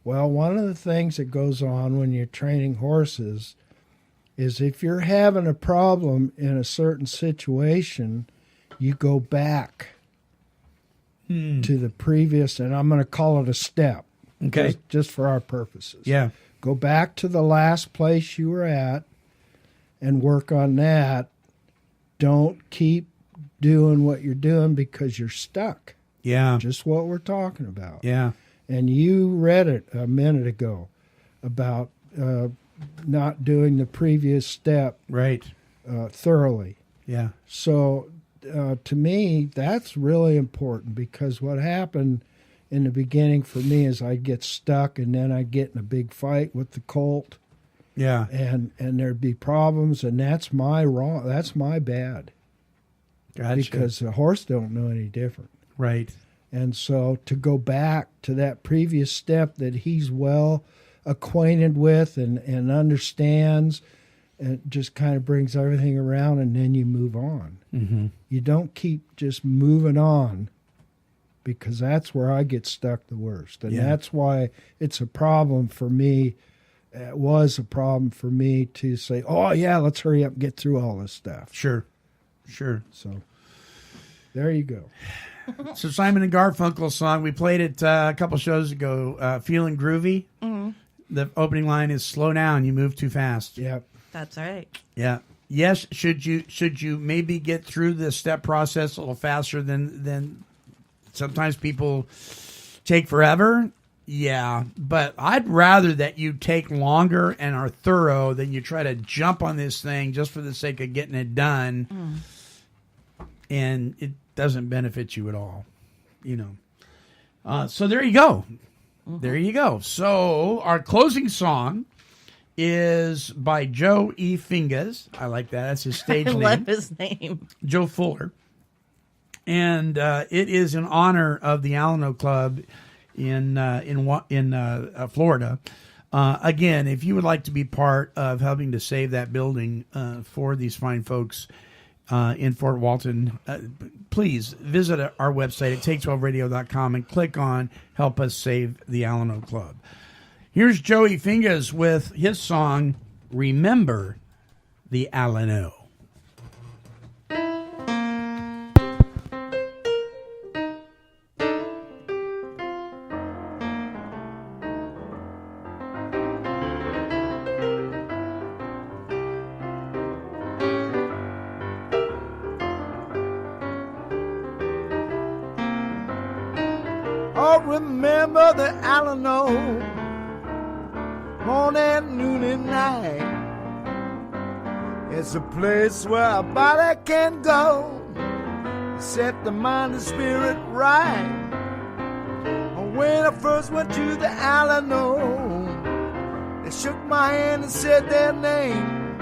Well, one of the things that goes on when you're training horses is if you're having a problem in a certain situation, you go back to the previous, and I'm going to call it a step. Okay. Just for our purposes. Yeah. Go back to the last place you were at and work on that. Don't keep doing what you're doing because you're stuck. Yeah. Just what we're talking about. Yeah. And you read it a minute ago about not doing the previous step thoroughly. Yeah. So to me, that's really important because what happened in the beginning for me is I'd get stuck and then I'd get in a big fight with the colt. Yeah. And there'd be problems, and that's my wrong. That's my bad. Gotcha. Because the horse don't know any different. Right. And so to go back to that previous step that he's well acquainted with and understands, it just kind of brings everything around, and then you move on. Mm-hmm. You don't keep just moving on, because that's where I get stuck the worst. And that's why it's a problem for me. It was a problem for me to say, oh, yeah, let's hurry up and get through all this stuff. Sure. Sure. So there you go. So Simon and Garfunkel song, we played it a couple shows ago, Feeling Groovy. Mm-hmm. The opening line is slow down, you move too fast. Yep. That's right. Yeah. Yes, should you maybe get through the step process a little faster than sometimes people take forever? Yeah, but I'd rather that you take longer and are thorough than you try to jump on this thing just for the sake of getting it done, and it doesn't benefit you at all, you know. So there you go. There you go. So our closing song is by Joe E. Fingas. I like that. That's his stage name. I love his name. Joe Fuller. And it is in honor of the Al-anon Club in Florida. Again, if you would like to be part of helping to save that building for these fine folks in Fort Walton, please visit our website at take12radio.com and click on Help Us Save the Al-anon Club. Here's Joey Fingas with his song, Remember the Al-anon. Oh, remember the Al-anon, morning, noon, and night. It's a place where a body can go, set the mind and spirit right. When I first went to the Al-anon, they shook my hand and said their name.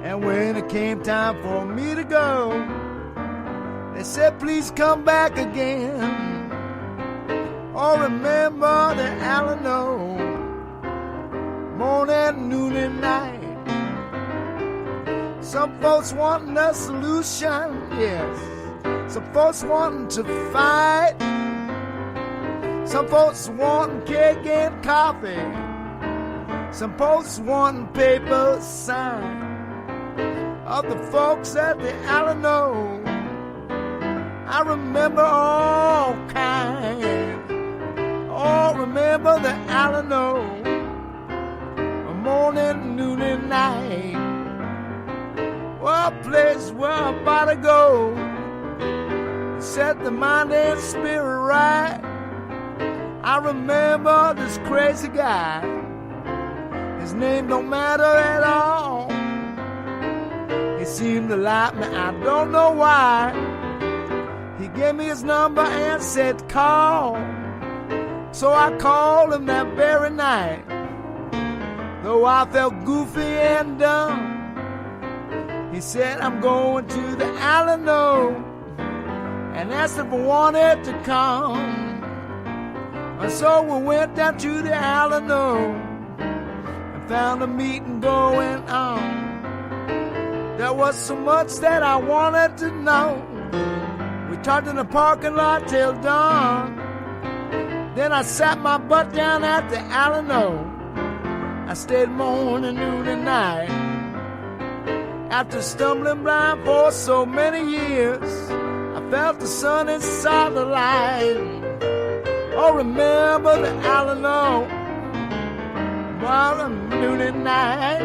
And when it came time for me to go, they said, please come back again. Oh, remember the Al-anon, morning, noon, and night. Some folks wanting a solution, yes. Some folks wanting to fight. Some folks wanting cake and coffee. Some folks wanting paper signed. Of the folks at the Al-anon, I remember all kinds. Oh, remember the Al-anon, morning, noon, and night. Well, a place where a body go, set the mind and spirit right. I remember this crazy guy. His name don't matter at all. He seemed to like me, I don't know why. He gave me his number and said call. So I called him that very night, though I felt goofy and dumb. He said, I'm going to the Al-anon, and asked if I wanted to come. And so we went down to the Al-anon and found a meeting going on. There was so much that I wanted to know. We talked in the parking lot till dawn. Then I sat my butt down at the Al-anon. I stayed morning, noon, and night. After stumbling blind for so many years, I felt the sun inside the light. Oh, remember the Al-anon, morning, noon, and night.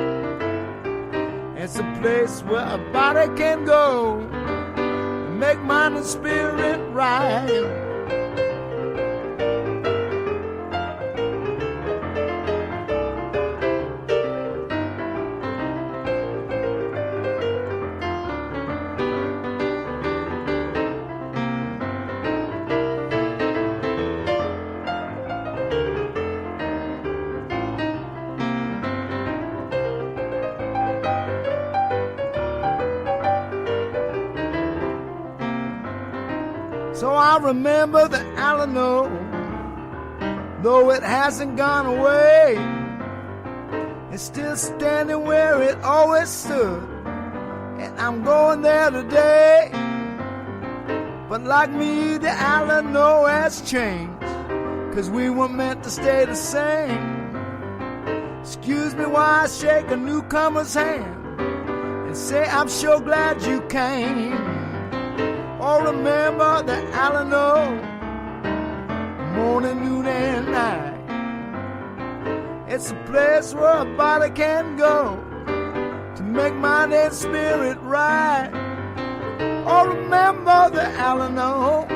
It's a place where a body can go and make mind and spirit right. So I remember the Al-anon, though it hasn't gone away. It's still standing where it always stood, and I'm going there today. But like me, the Al-anon has changed, 'cause we weren't meant to stay the same. Excuse me while I shake a newcomer's hand and say I'm sure glad you came. Oh, remember the Al-anon, morning, noon, and night. It's a place where a body can go to make mind and spirit right. Oh, remember the Al-anon,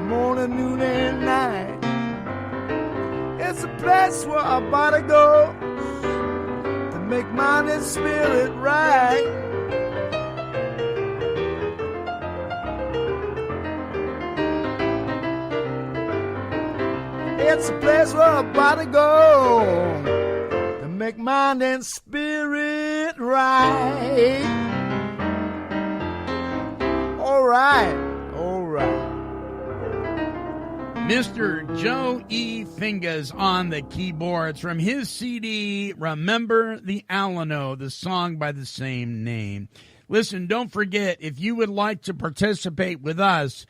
morning, noon, and night. It's a place where I gotta go to make mind and spirit right. It's a place where I gotta go to make mind and spirit right. All right, all right. Mr. Joe E. Finga's on the keyboards from his CD, Remember the Al-anon, the song by the same name. Listen, don't forget, if you would like to participate with us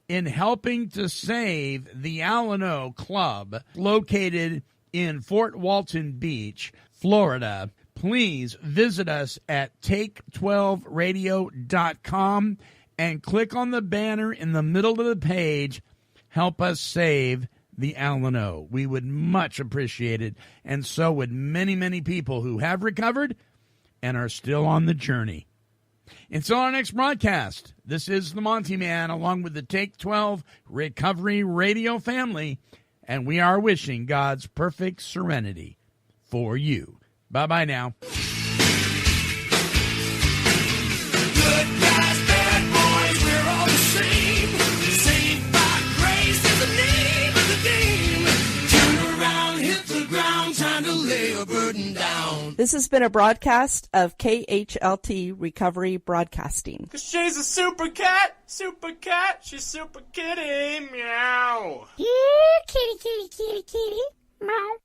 in helping to save the Al-anon Club located in Fort Walton Beach, Florida, please visit us at take12radio.com and click on the banner in the middle of the page. Help us save the Al-anon. We would much appreciate it, and so would many, many people who have recovered and are still on the journey. Until our next broadcast, this is the Monty Man along with the Take 12 Recovery Radio family, and we are wishing God's perfect serenity for you. Bye-bye now. Good guys, bad boys, we're all the same. Saved by grace is the name of the game. Turn around, hit the ground, time to lay a burden down. This has been a broadcast of KHLT Recovery Broadcasting. Cause she's a super cat, she's super kitty, meow. Here, kitty, kitty, kitty, kitty. Meow.